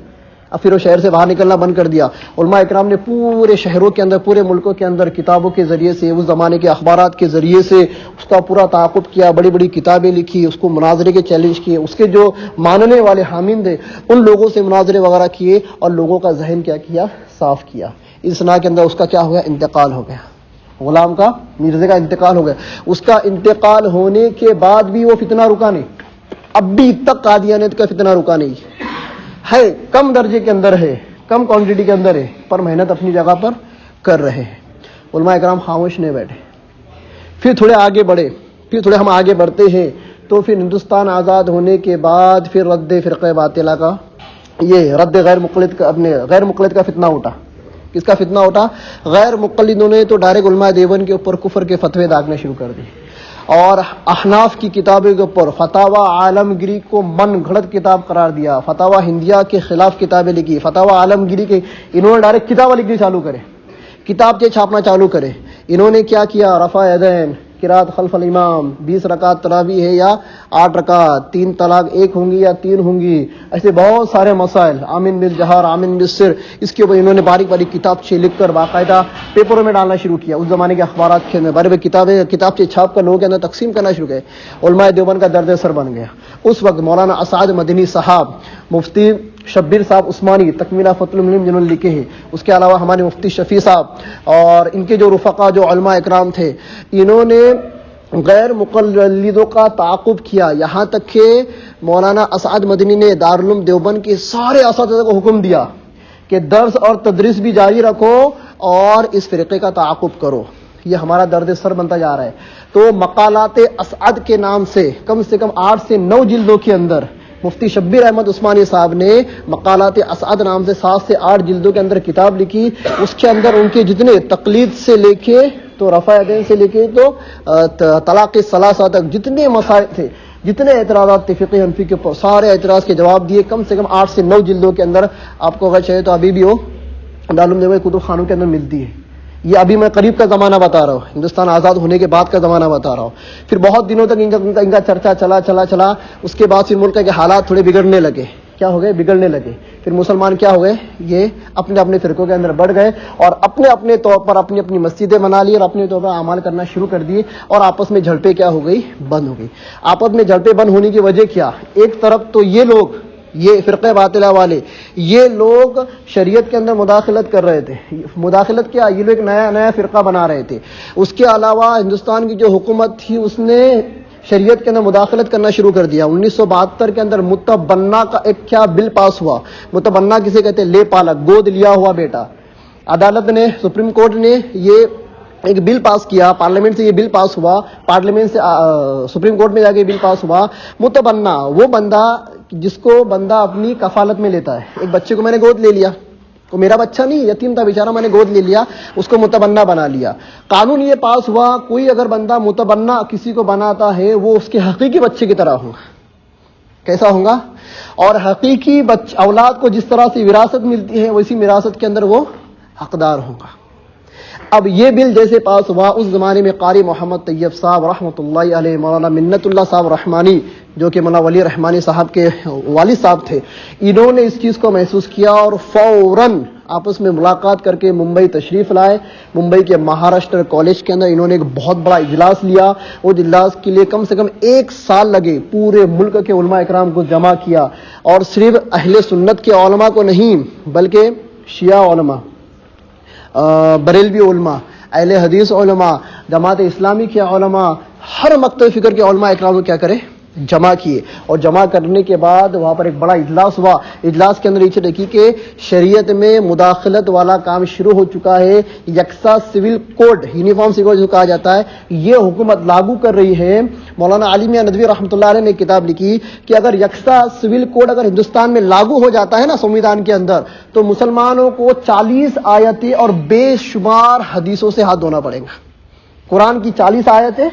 اب پھر وہ شہر سے باہر نکلنا بند کر دیا۔ علماء اکرام نے پورے شہروں کے اندر، پورے ملکوں کے اندر کتابوں کے ذریعے سے، اس زمانے کے اخبارات کے ذریعے سے اس کا پورا تعاقب کیا، بڑی بڑی کتابیں لکھی، اس کو مناظرے کے چیلنج کیے، اس کے جو ماننے والے حامین تھے ان لوگوں سے مناظرے وغیرہ کیے، اور لوگوں کا ذہن کیا صاف کیا۔ اس سنا کے اندر اس کا کیا ہو گیا؟ انتقال ہو گیا، غلام کا، مرزے کا انتقال ہو گیا۔ اس کا انتقال ہونے کے بعد بھی وہ فتنہ رکا نہیں، اب بھی تک قادیانیت کا فتنہ رکا نہیں ہے، کم درجے کے اندر ہے، کم کوانٹٹی کے اندر ہے، پر محنت اپنی جگہ پر کر رہے ہیں۔ علماء اکرام خاموش نہیں بیٹھے، پھر تھوڑے آگے بڑھے، ہم آگے بڑھتے ہیں تو پھر ہندوستان آزاد ہونے کے بعد پھر رد فرقہ باطلہ کا، یہ رد غیر مقلد کا فتنہ اٹھا۔ کس کا فتنہ اٹھا؟ غیر مقلدوں نے تو ڈائریکٹ علماء دیوبند کے اوپر کفر کے فتوے داغنے شروع کر دی، اور احناف کی کتابوں کے اوپر فتاوی عالمگیری کو من گھڑت کتاب قرار دیا، فتاوی ہندیہ کے خلاف کتابیں لکھی، فتاوی عالمگیری کے انہوں نے ڈائریکٹ کتابیں لکھنی چالو کرے، کتاب چھاپنا چالو کرے۔ انہوں نے کیا کیا؟ رفع یدین، قرات خلف الامام، 20 رکعت تراویح ہے یا 8 رکعت، 3 طلاق 1 ہوں گی یا 3 ہوں گی، ایسے بہت سارے مسائل، آمین بالجہر، آمین بالسر، اس کے اوپر انہوں نے باریک باریک کتابچے لکھ کر باقاعدہ پیپروں میں ڈالنا شروع کیا۔ اس زمانے کے اخبارات کے اندر بڑے بڑے کتابچے چھاپ کر لوگوں کے اندر تقسیم کرنا شروع کیا۔ علماء دیوبند کا درد سر بن گیا۔ اس وقت مولانا اسعد مدنی صاحب، مفتی شبیر صاحب عثمانی تکمیلہ فتح الملم جنہوں نے لکھے ہیں، اس کے علاوہ ہمارے مفتی شفیع صاحب اور ان کے جو رفقا جو علماء اکرام تھے، انہوں نے غیر مقلدوں کا تعاقب کیا، یہاں تک کہ مولانا اسعد مدنی نے دارالعلوم دیوبند کے سارے اساتذہ کو حکم دیا کہ درس اور تدریس بھی جاری رکھو اور اس فرقے کا تعاقب کرو۔ یہ ہمارا درد سر بنتا جا رہا ہے۔ تو مقالات اسعد کے نام سے کم 8 سے 9 جلدوں کے اندر مفتی شبیر احمد عثمانی صاحب نے مقالات اسعد نام سے 7 سے 8 جلدوں کے اندر کتاب لکھی۔ اس کے اندر ان کے جتنے تقلید سے لے کے تو رفع یدین سے لے کے تو طلاق ثلاثہ تک جتنے مسائل تھے، جتنے اعتراضات تھے فقہ حنفی کے اوپر، سارے اعتراض کے جواب دیے کم سے کم 8 سے 9 جلدوں کے اندر۔ آپ کو اگر چاہیے تو ابھی بھی وہ دارالعلوم دیوبند کتب خانوں کے اندر ملتی ہے۔ یہ ابھی میں قریب کا زمانہ بتا رہا ہوں، ہندوستان آزاد ہونے کے بعد کا زمانہ بتا رہا ہوں۔ پھر بہت دنوں تک ان کا چرچا چلا، اس کے بعد پھر ملک کے حالات تھوڑے بگڑنے لگے۔ کیا ہو گئے؟ بگڑنے لگے۔ پھر مسلمان کیا ہو گئے؟ یہ اپنے اپنے فرقوں کے اندر بڑھ گئے اور اپنے اپنے طور پر اپنی اپنی مسجدیں بنا لی اور اپنے طور پر اعمال کرنا شروع کر دیے، اور آپس میں جھڑپیں کیا ہو گئی؟ بند ہو گئی۔ آپس میں جھڑپیں بند ہونے کی وجہ کیا؟ ایک طرف تو یہ لوگ، یہ فرقہ باطلہ والے، یہ لوگ شریعت کے اندر مداخلت کر رہے تھے۔ مداخلت کیا؟ یہ لوگ ایک نیا فرقہ بنا رہے تھے۔ اس کے علاوہ ہندوستان کی جو حکومت تھی اس نے شریعت کے اندر مداخلت کرنا شروع کر دیا۔ 1972 کے اندر متبنہ کا ایک کیا بل پاس ہوا۔ متبنہ کسے کہتے ہیں؟ لے پالک، گود لیا ہوا بیٹا۔ عدالت نے، سپریم کورٹ نے یہ ایک بل پاس کیا، پارلیمنٹ سے یہ بل پاس ہوا، پارلیمنٹ سے سپریم کورٹ میں جا کے بل پاس ہوا، متبنہ وہ بندہ جس کو بندہ اپنی کفالت میں لیتا ہے. ایک بچے کو میں نے گود لے لیا، وہ میرا بچہ نہیں، یتیم تھا بیچارہ، میں نے گود لے لیا، اس کو متبنہ بنا لیا. قانون یہ پاس ہوا کوئی اگر بندہ متبنہ کسی کو بناتا ہے وہ اس کے حقیقی بچے کی طرح ہوگا. کیسا ہوگا؟ اور حقیقی اولاد کو جس طرح سے وراثت ملتی ہے ویسی وراثت کے اندر وہ حقدار ہوگا. اب یہ بل جیسے پاس ہوا، اس زمانے میں قاری محمد طیب صاحب رحمۃ اللہ علیہ، مولانا منت اللہ صاحب رحمانی جو کہ مولانا ولی رحمانی صاحب کے والد صاحب تھے، انہوں نے اس چیز کو محسوس کیا اور فوراً آپس میں ملاقات کر کے ممبئی تشریف لائے. ممبئی کے مہاراشٹر کالج کے اندر انہوں نے ایک بہت بڑا اجلاس لیا. وہ اجلاس کے لیے کم سے کم 1 سال لگے، پورے ملک کے علماء اکرام کو جمع کیا، اور صرف اہل سنت کے علماء کو نہیں بلکہ شیعہ علماء، بریلوی علماء، اہل حدیث علماء، جماعت اسلامی کے علماء، ہر مکتب فکر کے علماء اکرام کو کیا کرے، جمع کیے. اور جمع کرنے کے بعد وہاں پر ایک بڑا اجلاس ہوا. اجلاس کے اندر یہ دیکھی کہ شریعت میں مداخلت والا کام شروع ہو چکا ہے. یکساں civil code, uniform civil code جو کہا جاتا ہے، یہ حکومت لاگو کر رہی ہے. مولانا علی میاں ندوی رحمۃ اللہ علیہ نے ایک کتاب لکھی کہ اگر یکساں سول کوڈ اگر ہندوستان میں لاگو ہو جاتا ہے نا سنویدھان کے اندر، تو مسلمانوں کو 40 آیتیں اور بے شمار حدیثوں سے ہاتھ دھونا پڑے گا. قرآن کی 40 آیتیں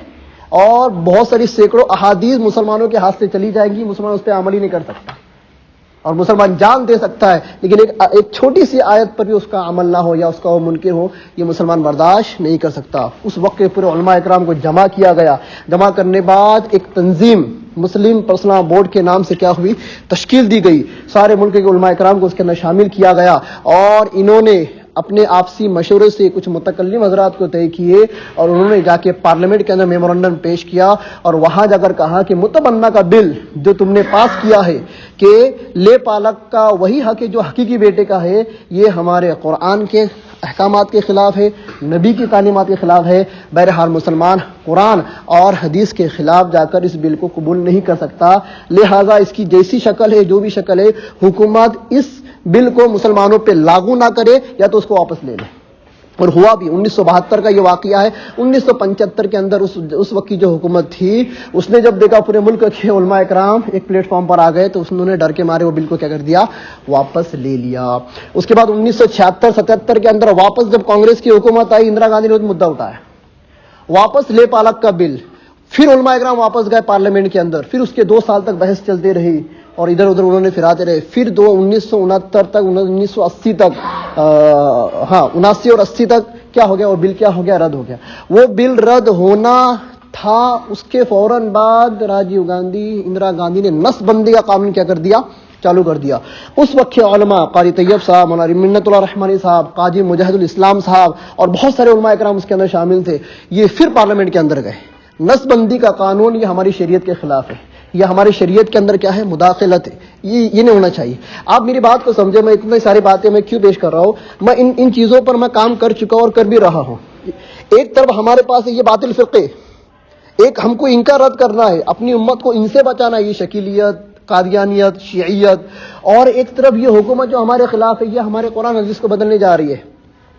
اور بہت ساری سینکڑوں احادیث مسلمانوں کے ہاتھ سے چلی جائیں گی. مسلمان اس پہ عمل ہی نہیں کر سکتا، اور مسلمان جان دے سکتا ہے لیکن ایک چھوٹی سی آیت پر بھی اس کا عمل نہ ہو یا اس کا وہ منکر ہو، یہ مسلمان برداشت نہیں کر سکتا. اس وقت کے پورے علماء اکرام کو جمع کیا گیا. جمع کرنے بعد ایک تنظیم مسلم پرسنل بورڈ کے نام سے کیا ہوئی، تشکیل دی گئی. سارے ملک کے علماء اکرام کو اس کے اندر شامل کیا گیا، اور انہوں نے اپنے آپسی مشورے سے کچھ متکلم حضرات کو طے کیے، اور انہوں نے جا کے پارلیمنٹ کے اندر میمورنڈم پیش کیا، اور وہاں جا کر کہا کہ متبنہ کا بل جو تم نے پاس کیا ہے کہ لے پالک کا وہی حق ہے جو حقیقی بیٹے کا ہے، یہ ہمارے قرآن کے احکامات کے خلاف ہے، نبی کی تعلیمات کے خلاف ہے. بہرحال مسلمان قرآن اور حدیث کے خلاف جا کر اس بل کو قبول نہیں کر سکتا. لہٰذا اس کی جیسی شکل ہے، جو بھی شکل ہے، حکومت اس بل کو مسلمانوں پہ لاگو نہ کرے یا تو اس کو واپس لے لے. اور ہوا بھی 1972 کا یہ واقعہ ہے. 1975 کے اندر اس وقت کی جو حکومت تھی، اس نے جب دیکھا پورے ملک کے علماء اکرام ایک پلیٹ فارم پر آ گئے، تو انہوں نے ڈر کے مارے وہ بل کو کیا کر دیا، واپس لے لیا. اس کے بعد 1976-77 کے اندر واپس جب کانگریس کی حکومت آئی، اندرا گاندھی نے مدعا اٹھایا، واپس لے پالک کا بل. پھر علماء اکرام واپس گئے پارلیمنٹ کے اندر. پھر اس کے 2 سال تک بحث چلتے رہی اور ادھر ادھر انہوں نے پھراتے رہے. پھر 1969 تک 1980 تک 79 اور 80 تک کیا ہو گیا، وہ بل کیا ہو گیا، رد ہو گیا. وہ بل رد ہونا تھا، اس کے فوراً بعد راجیو گاندھی، اندرا گاندھی نے نس بندی کا قانون کیا کر دیا، چالو کر دیا. اس وقت کے علماء قاری طیب صاحب، مولانا منت اللہ رحمانی صاحب، قاضی مجاہد الاسلام صاحب اور بہت سارے علماء اکرام اس کے اندر شامل تھے. یہ پھر پارلیمنٹ کے اندر گئے. نس بندی کا قانون یہ ہماری شریعت کے خلاف ہے، یہ ہماری شریعت کے اندر کیا ہے، مداخلت ہے، یہ نہیں ہونا چاہیے. آپ میری بات کو سمجھے، میں اتنی ساری باتیں میں کیوں پیش کر رہا ہوں. میں ان چیزوں پر میں کام کر چکا اور کر بھی رہا ہوں. ایک طرف ہمارے پاس یہ باطل فرقے، ایک ہم کو ان کا رد کرنا ہے، اپنی امت کو ان سے بچانا ہے، یہ شکیلیت، قادیانیت، شیعیت. اور ایک طرف یہ حکومت جو ہمارے خلاف ہے، یہ ہمارے قرآن حدیث کو بدلنے جا رہی ہے،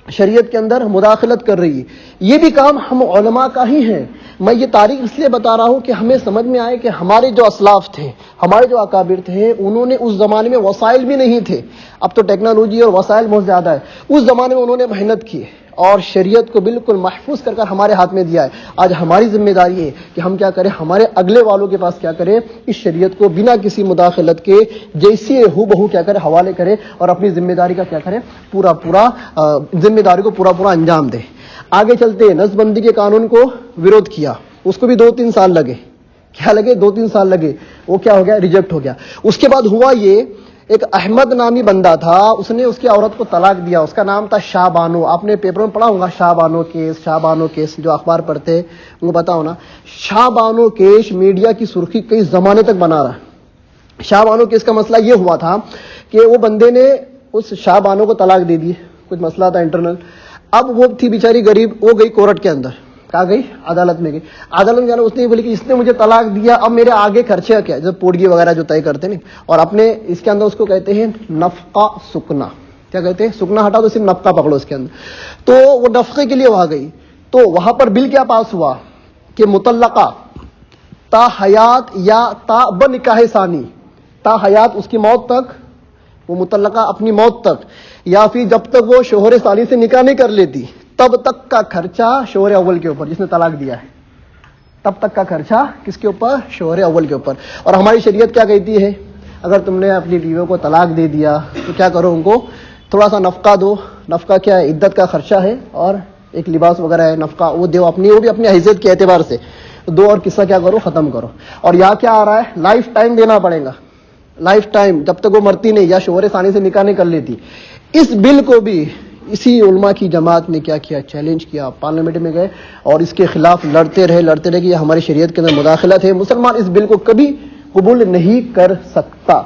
شریعت کے اندر مداخلت کر رہی ہے. یہ بھی کام ہم علماء کا ہی ہے. میں یہ تاریخ اس لیے بتا رہا ہوں کہ ہمیں سمجھ میں آئے کہ ہمارے جو اسلاف تھے، ہمارے جو اکابر تھے، انہوں نے اس زمانے میں وسائل بھی نہیں تھے. اب تو ٹیکنالوجی اور وسائل بہت زیادہ ہے. اس زمانے میں انہوں نے محنت کی اور شریعت کو بالکل محفوظ کر ہمارے ہاتھ میں دیا ہے. آج ہماری ذمہ داری ہے کہ ہم کیا کریں، ہمارے اگلے والوں کے پاس کیا کریں، اس شریعت کو بنا کسی مداخلت کے جیسی ہو بہو کیا کرے، حوالے کرے اور اپنی ذمہ داری کا کیا کرے، ذمہ داری کو پورا انجام دے. آگے چلتے ہیں. نس بندی کے قانون کو ورودھ کیا، اس کو بھی 2-3 سال لگے. کیا لگے؟ 2-3 سال لگے. وہ کیا ہو گیا، ریجیکٹ ہو گیا. اس کے بعد ہوا یہ، ایک احمد نامی بندہ تھا، اس نے اس کی عورت کو طلاق دیا. اس کا نام تھا شاہ بانو. آپ نے پیپر میں پڑھا ہوگا شاہ بانو کیس، جو اخبار پڑھتے ہیں ان کو پتا ہونا. شاہ بانو کیس میڈیا کی سرخی کئی زمانے تک بنا رہا. شاہ بانو کیس کا مسئلہ یہ ہوا تھا کہ وہ بندے نے اس شاہ بانو کو طلاق دے دی، کچھ مسئلہ تھا انٹرنل. اب وہ تھی بیچاری غریب، وہ گئی کورٹ کے اندر. کہاں گئی؟ عدالت میں گئی. عدالت میں جانا، اس نے بولی کہ اس نے مجھے طلاق دیا، اب میرے آگے خرچے کیا، جب پوڑگی وغیرہ جو طے کرتے ہیں، اور اپنے اس کے اندر اس کو کہتے ہیں نفقہ سکنا. کیا کہتے ہیں؟ سکنا ہٹا تو صرف نفقہ پکڑو اس کے اندر. تو وہ نفقے کے لیے وہاں گئی. تو وہاں پر بل کیا پاس ہوا کہ مطلقہ تا حیات یا تا بنکاح ثانی، تا حیات اس کی موت تک، وہ مطلقہ اپنی موت تک، یا پھر جب تک وہ شوہر ثانی سے نکاح نہیں کر لیتی تب تک کا خرچہ شوہر اول کے اوپر، جس نے طلاق دیا ہے تب تک کا خرچہ کس کے اوپر؟ شوہر اول کے اوپر. اور ہماری شریعت کیا کہتی ہے؟ اگر تم نے اپنی بیویوں کو طلاق دے دیا تو کیا کرو؟ ان کو تھوڑا سا نفقہ دو. نفقہ کیا ہے؟ عدت کا خرچہ ہے اور ایک لباس وغیرہ ہے، نفقہ وہ دو وہ بھی اپنی حیثیت کے اعتبار سے دو، اور قصہ کیا کرو؟ ختم کرو. اور یہاں کیا آ رہا ہے؟ لائف ٹائم دینا پڑے گا، لائف ٹائم، جب تک وہ مرتی نہیں یا شوہر ثانی سے نکاح نہیں کر لیتی. اس بل کو بھی اسی علماء کی جماعت نے کیا کیا؟ چیلنج کیا. پارلیمنٹ میں گئے اور اس کے خلاف لڑتے رہے کہ یہ ہماری شریعت کے اندر مداخلت ہے، مسلمان اس بل کو کبھی قبول نہیں کر سکتا.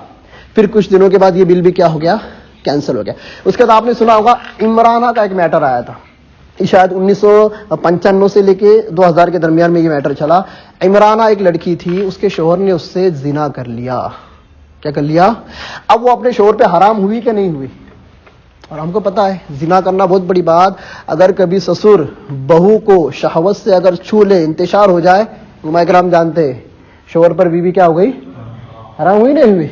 پھر کچھ دنوں کے بعد یہ بل بھی کیا ہو گیا؟ کینسل ہو گیا. اس کے بعد آپ نے سنا ہوگا عمرانہ کا ایک میٹر آیا تھا، شاید 1995 سے لے کے 2000 کے درمیان میں یہ میٹر چلا. عمرانہ ایک لڑکی تھی، اس کے شوہر نے اس سے زنا کر لیا. کیا کر لیا؟ اب وہ اپنے شوہر پہ حرام ہوئی کہ نہیں ہوئی؟ اور ہم کو پتا ہے زنا کرنا بہت بڑی بات. اگر کبھی سسر بہو کو شہوت سے اگر چھو لے، انتشار ہو جائے، علماء کرام جانتے ہیں شوہر پر بیوی کیا ہو گئی؟ حرام ہوئی نہیں ہوئی؟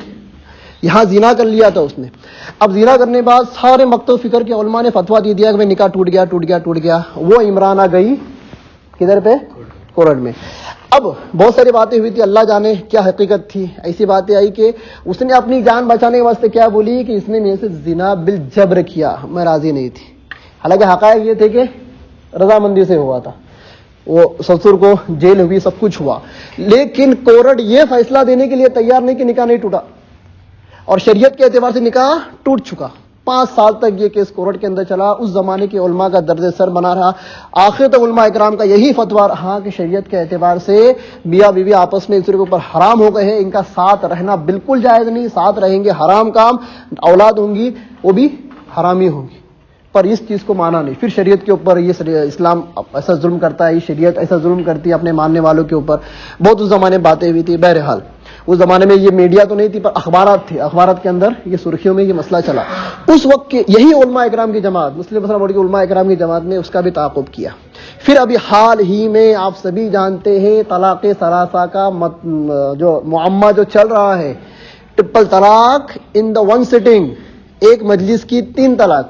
یہاں زنا کر لیا تھا اس نے. اب زنا کرنے کے بعد سارے مکتب فکر کے علماء نے فتویٰ دے دیا کہ میں نکاح ٹوٹ گیا. وہ عمرانہ گئی کدھر پہ؟ کورٹ میں. اب بہت ساری باتیں ہوئی تھی، اللہ جانے کیا حقیقت تھی. ایسی باتیں آئی کہ اس نے اپنی جان بچانے کے واسطے کیا بولی کہ اس نے میرے سے زنا بالجبر کیا، میں راضی نہیں تھی. حالانکہ حقائق یہ تھے کہ رضامندی سے ہوا تھا، وہ سسر کو جیل ہوئی، سب کچھ ہوا، لیکن کورٹ یہ فیصلہ دینے کے لیے تیار نہیں کہ نکاح نہیں ٹوٹا، اور شریعت کے اعتبار سے نکاح ٹوٹ چکا. 5 سال تک یہ کیس کورٹ کے اندر چلا. اس زمانے کے علماء کا درد سر بنا رہا. آخر تک علماء اکرام کا یہی فتویٰ رہا کہ شریعت کے اعتبار سے میاں بیوی آپس میں ایک دوسرے کے اوپر حرام ہو گئے ہیں، ان کا ساتھ رہنا بالکل جائز نہیں. ساتھ رہیں گے حرام کام، اولاد ہوں گی وہ بھی حرامی ہوں گی. پر اس چیز کو مانا نہیں. پھر شریعت کے اوپر یہ اسلام ایسا ظلم کرتا ہے، یہ شریعت ایسا ظلم کرتی ہے اپنے ماننے والوں کے اوپر. بہت اس زمانے میں باتیں ہوئی تھی. بہرحال اس زمانے میں یہ میڈیا تو نہیں تھی، پر اخبارات تھے. اخبارات کے اندر یہ سرخیوں میں یہ مسئلہ چلا. اس وقت کے یہی علماء اکرام کی جماعت، مسلم مسلم بورڈ کی علماء اکرام کی جماعت نے اس کا بھی تعاقب کیا. پھر ابھی حال ہی میں آپ سبھی جانتے ہیں طلاق ثلاثہ کا جو معمہ جو چل رہا ہے، ٹرپل طلاق ان دا ون سٹنگ، ایک مجلس کی 3 طلاق.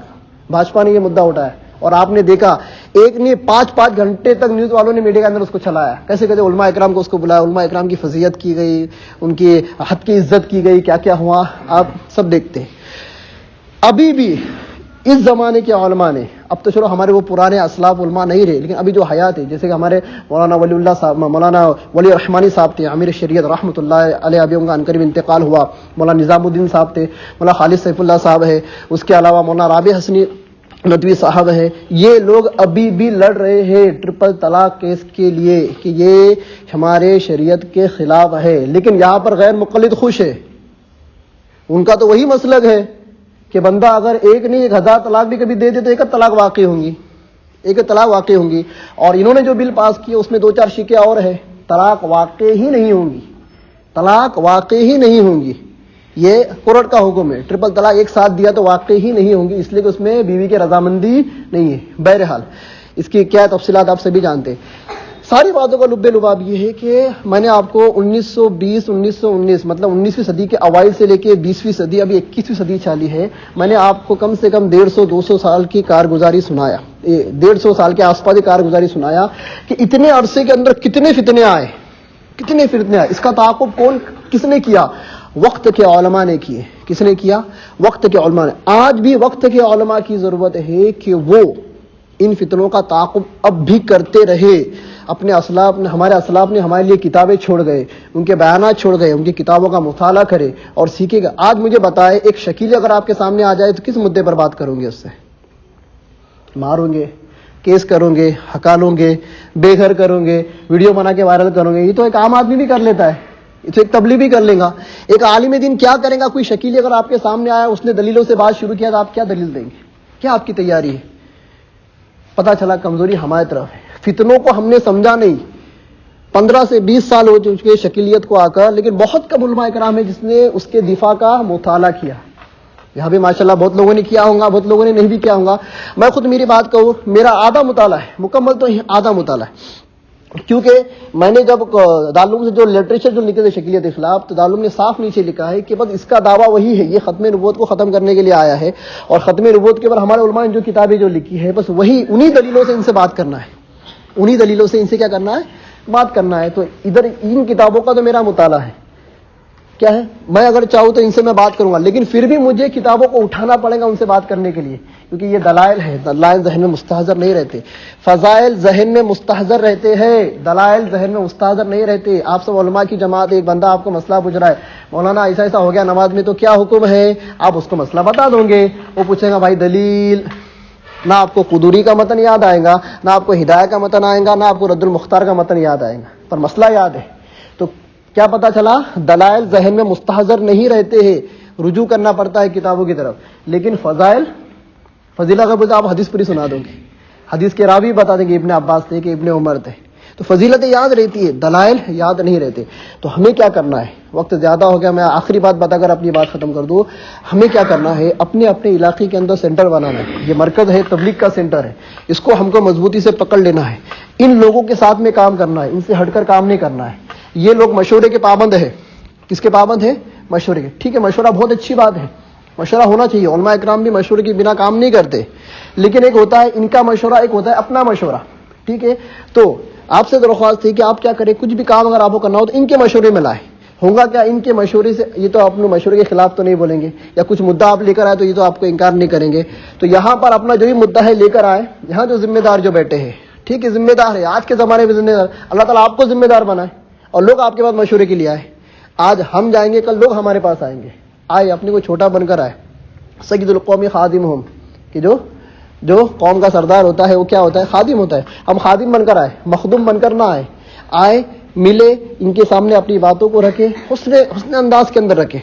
بھاجپا نے یہ مدعا اٹھایا اور آپ نے دیکھا ایک نہیں 5 گھنٹے تک نیوز والوں نے میڈیا کے اندر اس کو چلایا. کیسے علماء اکرام کو اس کو بلایا، علماء اکرام کی فضیلت کی گئی، ان کی حد کی عزت کی گئی، کیا کیا ہوا آپ سب دیکھتے ہیں. ابھی بھی اس زمانے کے علماء نے، اب تو چلو ہمارے وہ پرانے اسلاف علماء نہیں رہے، لیکن ابھی جو حیات ہے، جیسے کہ ہمارے مولانا ولی اللہ صاحب، مولانا ولی رحمانی صاحب تھے، امیر شریعت رحمۃ اللہ علیہ، ابھی ان کا عنقریب انتقال ہوا. مولانا نظام الدین صاحب تھے، مولانا خالد سیف اللہ صاحب ہے، اس کے علاوہ مولانا رابع حسنی ندوی صاحب ہے. یہ لوگ ابھی بھی لڑ رہے ہیں ٹرپل طلاق کیس کے لیے کہ یہ ہمارے شریعت کے خلاف ہے. لیکن یہاں پر غیر مقلد خوش ہے. ان کا تو وہی مسلک ہے کہ بندہ اگر ایک نہیں 1000 طلاق بھی کبھی دے دے تو ایک طلاق واقع ہوں گی. اور انہوں نے جو بل پاس کیا اس میں 2-4 شکے اور ہے. طلاق واقع ہی نہیں ہوں گی. یہ کورٹ کا حکم ہے. ٹرپل طلاق ایک ساتھ دیا تو واقع ہی نہیں ہوں گی، اس لیے کہ اس میں بیوی کی رضامندی نہیں ہے. بہرحال اس کی کیا تفصیلات آپ سبھی جانتے ہیں. ساری باتوں کا لب لباب یہ ہے کہ میں نے آپ کو 1919 مطلب 19ویں صدی کے اوائل سے لے کے 20ویں صدی، ابھی 21ویں صدی چالی ہے، میں نے آپ کو کم سے کم 150-200 سال کی کارگزاری سنایا، 150 سال کے آس پاس کی کارگزاری سنایا کہ اتنے عرصے کے اندر کتنے فتنے آئے. اس کا تعاقب کس نے کیا؟ وقت کے علماء نے کیے. کس نے کیا؟ وقت کے علماء نے. آج بھی وقت کے علماء کی ضرورت ہے کہ وہ ان فتنوں کا تعاقب اب بھی کرتے رہے. ہمارے اسلاف نے ہمارے لیے کتابیں چھوڑ گئے، ان کے بیانات چھوڑ گئے، ان کی کتابوں کا مطالعہ کرے اور سیکھے گا. آج مجھے بتائے ایک شکیل اگر آپ کے سامنے آ جائے تو کس مدعے پر بات کروں گے؟ اس سے ماروں گے، کیس کروں گے، ہکالوں گے، بے گھر کروں گے، ویڈیو بنا کے وائرل کروں گے. یہ تو ایک عام آدمی بھی کر لیتا ہے، یہ تو ایک تبلیغ بھی کر لے گا. ایک عالم دین کیا کرے گا؟ کوئی شکیل اگر آپ کے سامنے آیا، اس نے دلیلوں سے بات شروع کیا تو آپ کیا دلیل دیں گے؟ کیا آپ کی تیاری ہے؟ پتا چلا کمزوری ہماری طرف ہے. فتنوں کو ہم نے سمجھا نہیں. 15 سے 20 سال ہو چکے شکیلیت کو آ کر، لیکن بہت کم علماء کرام ہے جس نے اس کے دفاع کا مطالعہ کیا. یہاں بھی ماشاءاللہ بہت لوگوں نے کیا ہوگا, بہت لوگوں نے نہیں بھی کیا ہوگا. میں خود میری بات کہوں, میرا آدھا مطالعہ ہے, مکمل تو آدھا مطالعہ ہے, کیونکہ میں نے جب دارالعلوم سے جو لٹریچر جو نکلے شکلیت اخلاق, تو دارالعلوم نے صاف نیچے لکھا ہے کہ بس اس کا دعویٰ وہی ہے, یہ ختم نبوت کو ختم کرنے کے لیے آیا ہے, اور ختم نبوت کے بعد ہمارے علماء نے جو کتابیں جو لکھی ہے بس وہی انہی دلیلوں سے ان سے بات کرنا ہے, انہی دلیلوں سے ان سے کیا کرنا ہے, بات کرنا ہے. تو ادھر ان کتابوں کا تو میرا مطالعہ ہے, کیا ہے, میں اگر چاہوں تو ان سے میں بات کروں گا, لیکن پھر بھی مجھے کتابوں کو اٹھانا پڑے گا ان سے بات کرنے کے لیے, کیونکہ یہ دلائل ہے, دلائل ذہن میں مستحضر نہیں رہتے, فضائل ذہن میں مستحضر رہتے ہیں, دلائل ذہن میں مستحضر نہیں رہتے. آپ سب علماء کی جماعت, ایک بندہ آپ کو مسئلہ پوچھ رہا ہے, مولانا ایسا ایسا ہو گیا نماز میں تو کیا حکم ہے, آپ اس کو مسئلہ بتا دو گے, وہ پوچھے گا بھائی دلیل, نہ آپ کو قدوری کا متن یاد آئے گا, نہ آپ کو ہدایہ کا متن آئے گا, نہ آپ کو رد المختار کا متن یاد آئے گا, پر مسئلہ یاد ہے. تو کیا پتا چلا, دلائل ذہن میں مستحضر نہیں رہتے ہیں, رجوع کرنا پڑتا ہے کتابوں کی طرف. لیکن فضیلہ کا بولتے آپ حدیث پوری سنا دو گے, حدیث کے راوی بتا دیں گے ابن عباس تھے کہ ابن عمر تھے, تو فضیلتیں یاد رہتی ہے, دلائل یاد نہیں رہتے. تو ہمیں کیا کرنا ہے, وقت زیادہ ہو گیا, میں آخری بات بتا کر اپنی بات ختم کر دوں. ہمیں کیا کرنا ہے, اپنے اپنے علاقے کے اندر سینٹر بنانا ہے. یہ مرکز ہے, تبلیغ کا سینٹر ہے, اس کو ہم کو مضبوطی سے پکڑ لینا ہے. ان لوگوں کے ساتھ میں کام کرنا ہے, ان سے ہٹ کر کام نہیں کرنا ہے. یہ لوگ مشورے کے پابند ہے. کس کے پابند ہے, مشورے کے. ٹھیک ہے, مشورہ بہت اچھی بات ہے, مشورہ ہونا چاہیے, علماء اکرام بھی مشورے کے بنا کام نہیں کرتے, لیکن ایک ہوتا ہے ان کا مشورہ, ایک ہوتا ہے اپنا مشورہ. ٹھیک ہے, تو آپ سے درخواست تھی کہ آپ کیا کریں, کچھ بھی کام اگر آپ کو کرنا ہو تو ان کے مشورے میں لائیں. ہوگا کیا, ان کے مشورے سے, یہ تو اپنے مشورے کے خلاف تو نہیں بولیں گے, یا کچھ مدعا آپ لے کر آئے تو یہ تو آپ کو انکار نہیں کریں گے. تو یہاں پر اپنا جو بھی مدعا ہے لے کر آئے, یہاں جو ذمہ دار جو بیٹھے ہیں, ٹھیک ہے, ذمہ دار ہے, آج کے زمانے میں ذمہ دار, اللہ تعالیٰ آپ کو ذمہ دار بنائے, اور لوگ آپ کے پاس مشورے کے لیے آئے. آج ہم جائیں گے, کل لوگ ہمارے پاس آئیں گے. آئے, اپنے کو چھوٹا بن کر آئے, سید القوم خادمہم, کہ جو قوم کا سردار ہوتا ہے وہ کیا ہوتا ہے, خادم ہوتا ہے. ہم خادم بن کر آئے, مخدوم بن کر نہ آئے, ملے, ان کے سامنے اپنی باتوں کو رکھے, حسن انداز کے اندر رکھے,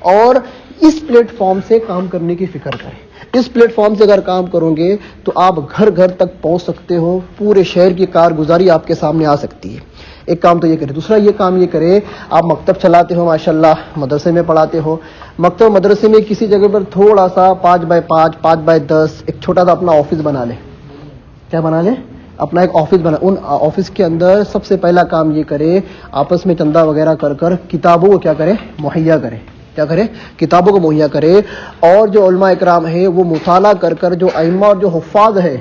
اور اس پلیٹ فارم سے کام کرنے کی فکر کریں. اس پلیٹ فارم سے اگر کام کرو گے تو آپ گھر گھر تک پہنچ سکتے ہو, پورے شہر کی کارگزاری آپ کے سامنے آ سکتی ہے. ایک کام تو یہ کرے. دوسرا یہ کام یہ کرے, آپ مکتب چلاتے ہو ماشاءاللہ, مدرسے میں پڑھاتے ہو, مکتب مدرسے میں کسی جگہ پر تھوڑا سا 5x5 5x10 ایک چھوٹا سا اپنا آفس بنا لے. کیا بنا لے, اپنا ایک آفس بنا. ان آفس کے اندر سب سے پہلا کام یہ کرے, آپس میں چندہ وغیرہ کر کر کتابوں کو کیا کرے, مہیا کرے. کیا کرے, کتابوں کو مہیا کرے. اور جو علماء اکرام ہے وہ مطالعہ کر کر, جو ائمہ اور جو حفاظ ہے,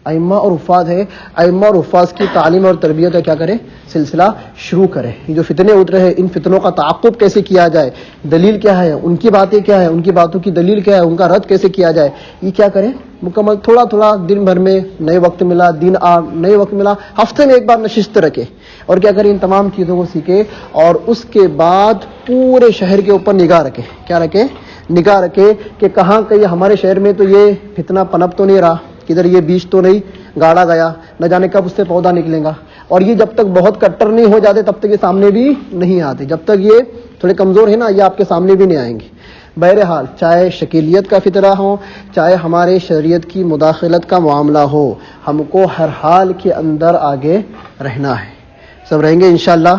ائمہ اور حفاظ ہے, ائمہ اور حفاظ کی تعلیم اور تربیت کا کیا کرے, سلسلہ شروع کرے. یہ جو فتنے اترے ہیں, ان فتنوں کا تعاقب کیسے کیا جائے, دلیل کیا ہے, ان کی باتیں کیا ہے, ان کی باتوں کی دلیل کیا ہے, ان کا رد کیسے کیا جائے, یہ کیا کرے, مکمل تھوڑا تھوڑا دن بھر میں نئے وقت ملا, نئے وقت ملا, ہفتے میں ایک بار نشست رکھے, اور کیا کرے, ان تمام چیزوں کو سیکھے. اور اس کے بعد پورے شہر کے اوپر نگاہ رکھے. کیا رکھے, نگاہ رکھے کہ کہاں کہیں ہمارے شہر میں تو یہ فتنہ پنپ تو نہیں رہا, کدھر یہ بیج تو نہیں گاڑا گیا, نہ جانے کب اس سے پودا نکلے گا. اور یہ جب تک بہت کٹر نہیں ہو جاتے تب تک یہ سامنے بھی نہیں آتے, جب تک یہ تھوڑے کمزور ہیں نا, یہ آپ کے سامنے بھی نہیں آئیں گے. بہرحال چاہے شکیلیت کا فتنہ ہو, چاہے ہمارے شریعت کی مداخلت کا معاملہ ہو, ہم کو ہر حال کے اندر آگے رہنا ہے. سب رہیں گے انشاءاللہ.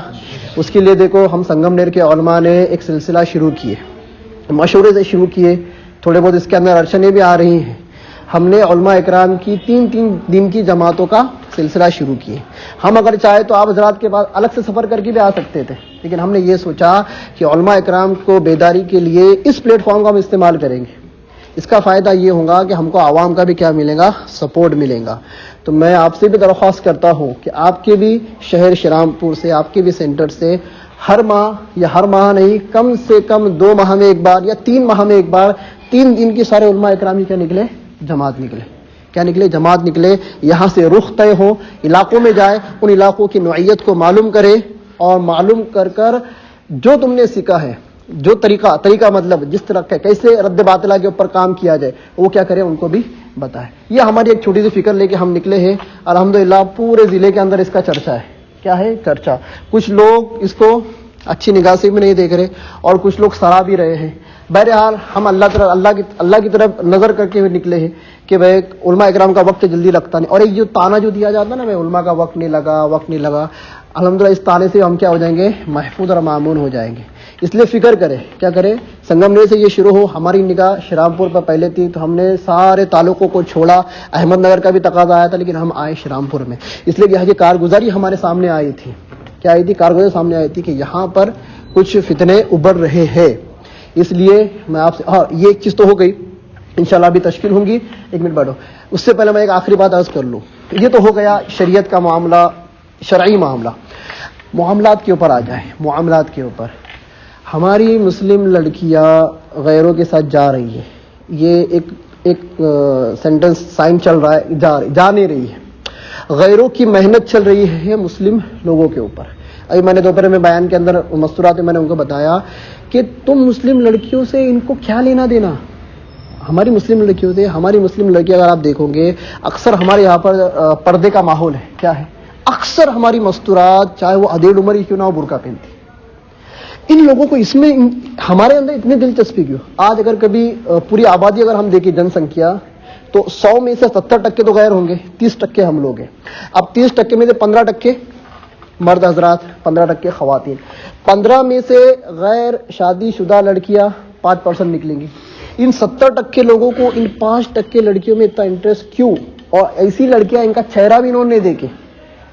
اس کے لیے دیکھو, ہم سنگم نیر کے علماء نے ایک سلسلہ شروع کیے, مشورے سے شروع کیے, تھوڑے بہت اس کے اندر اڑچنیں بھی آ رہی ہیں. ہم نے علماء اکرام کی 3 دن کی جماعتوں کا سلسلہ شروع کیے. ہم اگر چاہے تو آپ حضرات کے پاس الگ سے سفر کر کے بھی آ سکتے تھے, لیکن ہم نے یہ سوچا کہ علماء اکرام کو بیداری کے لیے اس پلیٹ فارم کا ہم استعمال کریں گے. اس کا فائدہ یہ ہوگا کہ ہم کو عوام کا بھی کیا ملے گا, سپورٹ ملے گا. تو میں آپ سے بھی درخواست کرتا ہوں کہ آپ کے بھی شہر شرامپور سے, آپ کے بھی سینٹر سے ہر ماہ, یا ہر ماہ نہیں, کم سے کم 2 ماہ میں ایک بار یا 3 ماہ میں ایک بار 3 دن کی سارے علماء اکرامی کیا نکلے, جماعت نکلے. کیا نکلے, جماعت نکلے. یہاں سے رخ طے ہو, علاقوں میں جائے, ان علاقوں کی نوعیت کو معلوم کرے, اور معلوم کر کر جو تم نے سیکھا ہے, جو طریقہ مطلب جس طرح کیسے رد باطلہ کے اوپر کام کیا جائے, وہ کیا کرے, ان کو بھی بتائے. یہ ہماری ایک چھوٹی سی فکر لے کے ہم نکلے ہیں. الحمدللہ پورے ضلع کے اندر اس کا چرچا ہے. کیا ہے, چرچا. کچھ لوگ اس کو اچھی نگاہ سے بھی نہیں دیکھ رہے, اور کچھ لوگ سراہ بھی رہے ہیں. بہرحال ہم اللہ کی طرف نظر کر کے نکلے ہیں کہ بھائی علماء اکرام کا وقت جلدی لگتا نہیں. اور ایک جو تانا جو دیا جاتا ہے نا, بھائی علماء کا وقت نہیں لگا, الحمدللہ اس تانے سے ہم کیا ہو جائیں گے, محفوظ اور مامون ہو جائیں گے. اس لیے فکر کرے، کیا کرے، سنگم نگر سے یہ شروع ہو، ہماری نگاہ شرام پور پر پہلے تھی تو ہم نے سارے تعلقوں کو چھوڑا، احمد نگر کا بھی تقاضا آیا تھا لیکن ہم آئے شرام پور میں، اس لیے یہاں کی کارگزاری ہمارے سامنے آئی تھی، کیا آئی تھی، کارگزاری سامنے آئی تھی کہ یہاں پر کچھ فتنے ابھر رہے ہیں، اس لیے میں آپ سے، ہاں یہ ایک چیز تو ہو گئی، انشاءاللہ ابھی تشکیل ہوں گی، ایک منٹ بیٹھو، اس سے پہلے میں ایک آخری بات عرض کر لوں، یہ تو ہو گیا شریعت کا معاملہ، شرعی معاملہ، معاملات کے اوپر آ جائیں، معاملات کے اوپر ہماری مسلم لڑکیاں غیروں کے ساتھ جا رہی ہے، یہ ایک سینٹنس سائن چل رہا ہے، جا نہیں رہی ہے، غیروں کی محنت چل رہی ہے مسلم لوگوں کے اوپر۔ ابھی میں نے دوپہر میں بیان کے اندر مستورات میں نے ان کو بتایا کہ تم مسلم لڑکیوں سے ان کو کیا لینا دینا، ہماری مسلم لڑکیوں سے، ہماری مسلم لڑکی اگر آپ دیکھو گے اکثر ہمارے یہاں پر پردے کا ماحول ہے، کیا ہے، اکثر ہماری مستورات چاہے وہ ادھیڑ عمر ہی کیوں نہ ہو برقع پہنتی، ان لوگوں کو اس میں ہمارے اندر اتنی دلچسپی کیوں؟ آج اگر کبھی پوری آبادی اگر ہم دیکھیں جن سنکھیا تو 100 میں سے 70% تو غیر ہوں گے، 30% ہم لوگ ہیں، اب 30% میں سے 15% مرد حضرات، 15% خواتین، 15 میں سے غیر شادی شدہ لڑکیاں 5% نکلیں گی، ان 70% لوگوں کو ان 5% لڑکیوں میں اتنا انٹرسٹ کیوں؟ اور ایسی لڑکیاں ان کا چہرہ بھی انہوں نے دیکھے،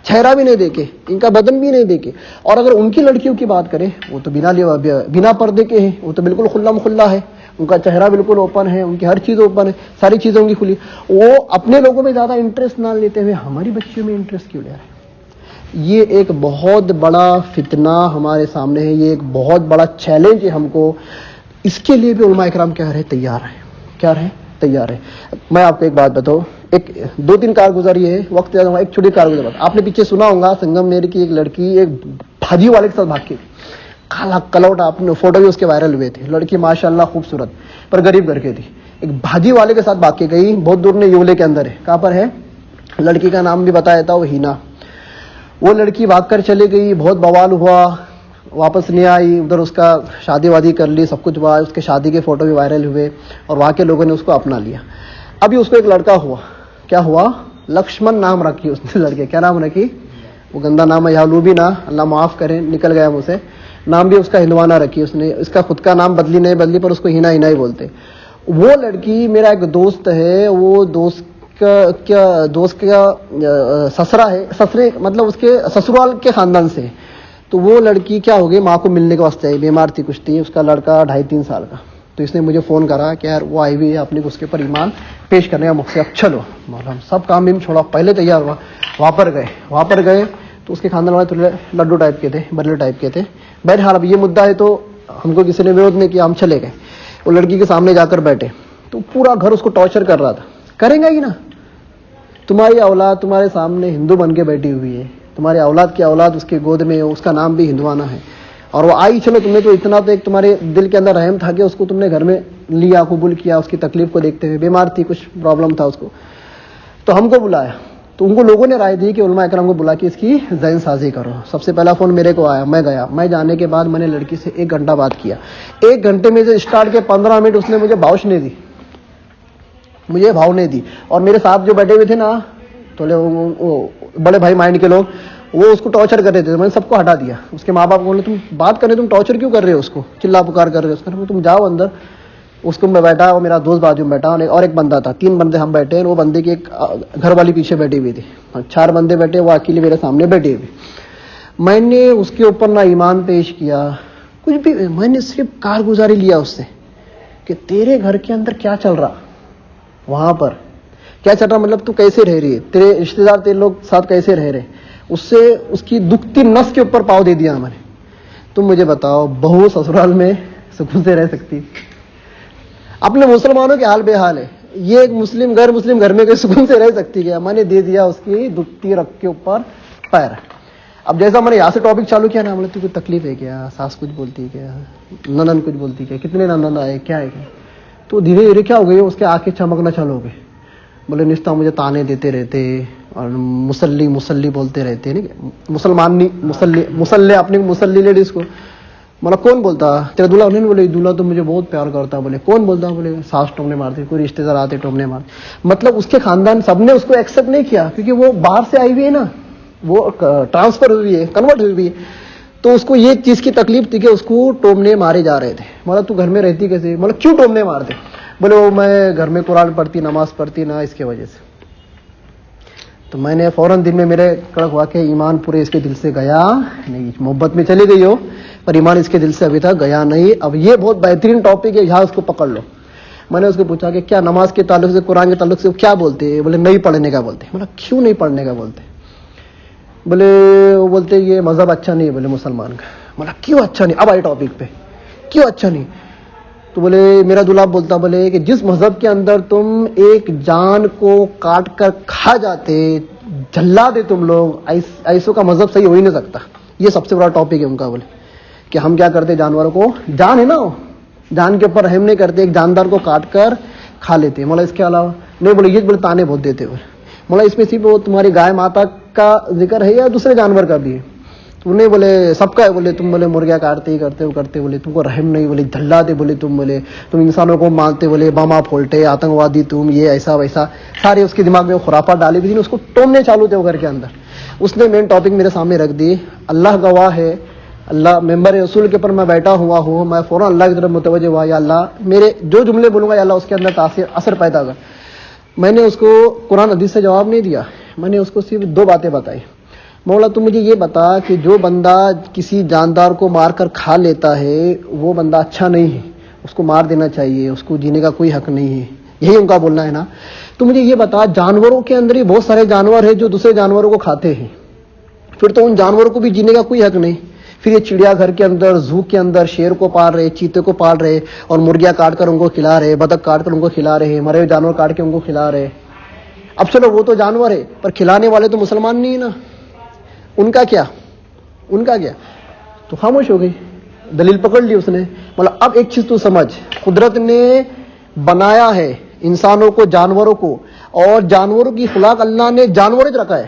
چہرہ بھی نہیں دیکھے، ان کا بدن بھی نہیں دیکھے، اور اگر ان کی لڑکیوں کی بات کریں وہ تو بنا پردے کے ہیں، وہ تو بالکل کھلا مکھلا ہے، ان کا چہرہ بالکل اوپن ہے، ان کی ہر چیز اوپن ہے، ساری چیزیں ان کی کھلی، وہ اپنے لوگوں میں زیادہ انٹرسٹ نہ لیتے ہوئے ہماری بچیوں میں انٹرسٹ کیوں لے رہے ہیں؟ یہ ایک بہت بڑا فتنہ ہمارے سامنے ہے، یہ ایک بہت بڑا چیلنج ہے ہم کو، اس کے لیے بھی علماء اکرام کیا رہے، تیار ہیں، کیا رہے، تیار ہے۔ میں آپ کو ایک بات بتاؤں، ایک 2-3 کارگزاری ہے، وقت زیادہ ہوا، ایک چھوٹی کارگزاری بات، آپ نے پیچھے سنا ہوگا سنگم نیر کی ایک لڑکی ایک بھاجی والے کے ساتھ بھاگ کے، کالا کلوٹا، آپ نے فوٹو بھی اس کے وائرل ہوئے تھے، لڑکی ماشاءاللہ خوبصورت پر غریب گھر کی تھی، ایک بھاجی والے کے ساتھ بھاگ کے گئی، بہت دور نہیں، یولے کے اندر ہے، کہاں پر ہے، لڑکی کا نام بھی بتایا تھا، وہ ہینا، وہ لڑکی بھاگ کر چلی گئی، بہت بوال ہوا، واپس نہیں آئی، ادھر اس کا شادی وادی کر لی، سب کچھ ہوا، اس کے شادی کے فوٹو بھی وائرل ہوئے اور وہاں کے لوگوں نے اس کو اپنا لیا۔ ابھی اس کو ایک لڑکا ہوا، کیا ہوا، لکشمن نام رکھی اس نے لڑکے، کیا نام رکھی، وہ گندا نام ہے، یالو بھی نہ، اللہ معاف کرے، نکل گیا مجھ سے، نام بھی اس کا ہندوانہ رکھی اس نے، اس کا خود کا نام بدلی نہیں بدلی پر اس کو ہینا ہینا ہی بولتے۔ وہ لڑکی، میرا ایک دوست ہے، وہ دوست کا سسرا ہے، سسرے مطلب اس کے سسرال کے خاندان سے، تو وہ لڑکی کیا ہو گئی، ماں کو ملنے کے واسطے آئی، بیمار تھی کچھ تھی، اس کا لڑکا 2.5-3 سال کا، تو اس نے مجھے فون کرا کہ یار وہ آئی ہوئی ہے اپنے اس کے پر ایمان پیش کرنے کا مقصد، اب چلو ہم سب کام بھی چھوڑا، پہلے تیار ہوا، وہاں پر گئے تو اس کے خاندان والے تھوڑے لڈو ٹائپ کے تھے، برلے ٹائپ کے تھے، بہرحال اب یہ مدعا ہے تو ہم کو کسی نے وروධ نہیں کیا، ہم چلے گئے، وہ لڑکی کے سامنے جا کر بیٹھے تو پورا گھر اس کو ٹارچر کر رہا تھا، کریں گا ہی نا، تمہاری اولاد تمہارے سامنے ہندو بن کے بیٹھی ہوئی ہے، تمہاری اولاد کی اولاد اس کے گود میں ہے، اس کا نام بھی ہندوانہ ہے، اور وہ آئی، چلو تم نے تو اتنا تو ایک تمہارے دل کے اندر رحم تھا کہ اس کو تم نے گھر میں لیا، قبول کیا، اس کی تکلیف کو دیکھتے ہوئے، بیمار تھی، کچھ پرابلم تھا اس کو، تو ہم کو بلایا، تو ان کو لوگوں نے رائے دی کہ علماء اکرام کو بلا کے اس کی ذہن سازی کرو، سب سے پہلا فون میرے کو آیا، میں گیا، میں جانے کے بعد میں نے لڑکی سے 1 گھنٹہ بات کیا، 1 گھنٹے میں سے اسٹارٹ کے 15 منٹ اس نے مجھے بھاؤش نہیں دی، مجھے بھاؤ نہیں دی، اور میرے ساتھ جو بیٹھے ہوئے تھے نا تھوڑے بڑے بھائی مائنڈ کے لوگ، وہ اس کو ٹارچر کر رہے تھے، میں نے سب کو ہٹا دیا، اس کے ماں باپ کو بولے تم بات کر رہے، تم ٹارچر کیوں کر رہے ہو اس کو، چلا پکار کر رہے ہو اس کو، تم جاؤ اندر، اس کو میں بیٹھا، اور میرا دوست بازو میں بیٹھا، اور ایک بندہ تھا، 3 بندے ہم بیٹھے، وہ بندے کی ایک گھر والی پیچھے بیٹھی ہوئی تھی، 4 بندے بیٹھے، وہ اکیلے میرے سامنے بیٹھے ہوئے، میں نے اس کے اوپر نہ ایمان پیش کیا کچھ بھی، میں نے صرف کارگزاری لیا اس سے کہ تیرے گھر کے اندر کیا چل رہا، وہاں پر کیا چل رہا، مطلب تو کیسے رہ رہی ہے، تیرے رشتے دار تیرے لوگ ساتھ کیسے رہ رہے، اس سے اس کی دکھتی نس کے اوپر پاؤ دے دیا ہم نے، تم مجھے بتاؤ بہو سسرال میں سکون سے رہ سکتی؟ اپنے مسلمانوں کے حال بے حال ہے، یہ ایک مسلم غیر مسلم گھر میں کوئی سکون سے رہ سکتی کیا؟ میں نے دے دیا اس کی دکھتی رکھ کے اوپر پیر۔ اب جیسا میں نے یہاں سے ٹاپک چالو کیا نا، ہم نے تو کوئی تکلیف ہے کیا، ساس کچھ بولتی کیا، ننن کچھ بولتی کیا، کتنے ننن آئے، کیا ہے کیا، تو دھیرے دھیرے کیا ہو گئی، اس کے آنکھیں چمکنا چالو ہو گئے، بولے نشتہ مجھے تانے دیتے رہتے اور مسلی مسلی بولتے رہتے، نہیں مسلمان نہیں، مسلح اپنی مسلی لیڈیز کو، بولا کون بولتا تیرا دولہا، انہوں نے بولے دولہا تو مجھے بہت پیار کرتا، بولے کون بولتا، بولے ساس ٹومنے مارتے، کوئی رشتے دار آتے ٹومنے مارتے، مطلب اس کے خاندان سب نے اس کو ایکسپٹ نہیں کیا، کیونکہ وہ باہر سے آئی ہوئی ہے نا، وہ ٹرانسفر ہوئی ہے، کنورٹ ہوئی ہے، تو اس کو یہ چیز کی تکلیف تھی کہ اس کو ٹومنے مارے جا رہے تھے. تو گھر میں رہتی کیسے, کیوں ٹومنے مارتے؟ بولے وہ میں گھر میں قرآن پڑھتی, نماز پڑھتی نا, اس کی وجہ سے. تو میں نے فوراً دل میں میرے کڑک ہوا کہ ایمان پورے اس کے دل سے گیا نہیں. محبت میں چلی گئی ہو پر ایمان اس کے دل سے ابھی تک گیا نہیں. اب یہ بہت بہترین ٹاپک ہے, یہاں اس کو پکڑ لو. میں نے اس کو پوچھا کہ کیا نماز کے تعلق سے, قرآن کے تعلق سے کیا بولتے ہیں؟ بولے نہیں پڑھنے کا بولتے. کیوں نہیں پڑھنے کا بولتے؟ بولے وہ بولتے یہ مذہب اچھا نہیں ہے بولے مسلمان کا. کیوں اچھا نہیں؟ اب آئے ٹاپک پہ, کیوں اچھا نہیں؟ تو بولے میرا دلہا بولتا بولے کہ جس مذہب کے اندر تم ایک جان کو کاٹ کر کھا جاتے, جلا دے تم لوگ, ایسوں کا مذہب صحیح ہو ہی نہیں سکتا. یہ سب سے بڑا ٹاپک ہے ان کا. بولے کہ ہم کیا کرتے, جانوروں کو, جان ہے نا, جان کے اوپر رحم نہیں کرتے, ایک جاندار کو کاٹ کر کھا لیتے. اس کے علاوہ نہیں. بولے یہ بولے تانے بہت دیتے. بولے اس میں صرف وہ تمہاری گائے ماتا کا ذکر ہے یا دوسرے جانور کا بھی ہے؟ تو نہیں بولے سب کا ہے. بولے تم بولے مرغیاں کاٹتے ہی کرتے کرتے, بولے تم کو رحم نہیں, بولے جھلاتے, بولے تم بولے تم انسانوں کو مانتے, بولے باما پھولٹے, آتنکوادی تم, یہ ایسا ویسا سارے اس کے دماغ میں خرافات ڈالی ہوئی تھی. اس کو ٹومنے چالو تھے وہ گھر کے اندر. اس نے مین ٹاپک میرے سامنے رکھ دی. اللہ گواہ ہے, اللہ ممبر رسول کے اوپر میں بیٹھا ہوا ہوں, میں فوراً اللہ کی طرف متوجہ ہوا, یا اللہ میرے جو جملے بولوں گا یا اللہ اس کے اندر اثر پیدا ہوگا. میں نے اس کو قرآن حدیث سے جواب نہیں دیا, میں نے اس کو صرف دو باتیں بتائی. مولا تو مجھے یہ بتا کہ جو بندہ کسی جاندار کو مار کر کھا لیتا ہے وہ بندہ اچھا نہیں ہے, اس کو مار دینا چاہیے, اس کو جینے کا کوئی حق نہیں ہے, یہی ان کا بولنا ہے نا. تو مجھے یہ بتا, جانوروں کے اندر ہی بہت سارے جانور ہیں جو دوسرے جانوروں کو کھاتے ہیں, پھر تو ان جانوروں کو بھی جینے کا کوئی حق نہیں. پھر یہ چڑیا گھر کے اندر, زو کے اندر شیر کو پال رہے, چیتے کو پال رہے, اور مرغیاں کاٹ کر ان کو کھلا رہے, بطخ کاٹ کر ان کو کھلا رہے, مرے ہوئے جانور کاٹ کے ان کو کھلا رہے. اب چلو وہ تو جانور ہے, پر کھلانے والے تو مسلمان نہیں نا, ان کا کیا, ان کا کیا؟ تو خاموش ہو گئی, دلیل پکڑ لی اس نے. اب ایک چیز تو سمجھ, قدرت نے بنایا ہے انسانوں کو, جانوروں کو, اور جانوروں کی خلاق اللہ نے جانور رکھا ہے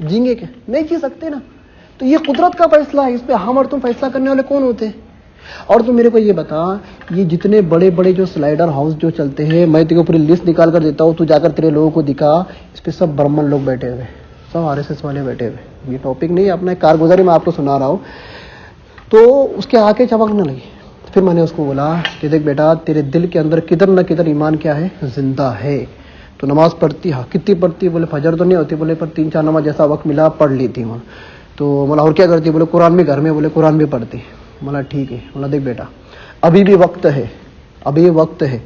جیں گے کیا؟ نہیں جی سکتے نا. تو یہ قدرت کا فیصلہ ہے, اس پہ ہم اور تم فیصلہ کرنے والے کون ہوتے ہیں؟ اور تو میرے کو یہ بتا, یہ جتنے بڑے بڑے جو سلائڈر ہاؤس جو چلتے ہیں, میں تیرے کو پوری لسٹ نکال کر دیتا ہوں, تو جا کر تیرے لوگوں کو دکھا, اس پہ سب برہمن لوگ بیٹھے ہوئے, سب RSS والے بیٹھے ہوئے. یہ ٹاپک نہیں, اپنا ایک کارگزاری میں آپ کو سنا رہا ہوں. تو اس کے آنکھیں چمکنے لگی. پھر میں نے اس کو بولا کہ دیکھ بیٹا, تیرے دل کے اندر کدھر نہ کدھر ایمان کیا ہے, زندہ ہے. تو نماز پڑھتی, ہاں کتنی پڑھتی؟ بولے فجر تو نہیں ہوتی, بولے پر 3-4 نماز جیسا وقت ملا پڑھ لی تھی. تو بولا اور کیا کرتی؟ بولے قرآن بھی گھر میں, بولے قرآن بھی پڑھتی. بولا ٹھیک ہے. بولا دیکھ بیٹا, ابھی بھی وقت ہے, ابھی وقت ہے,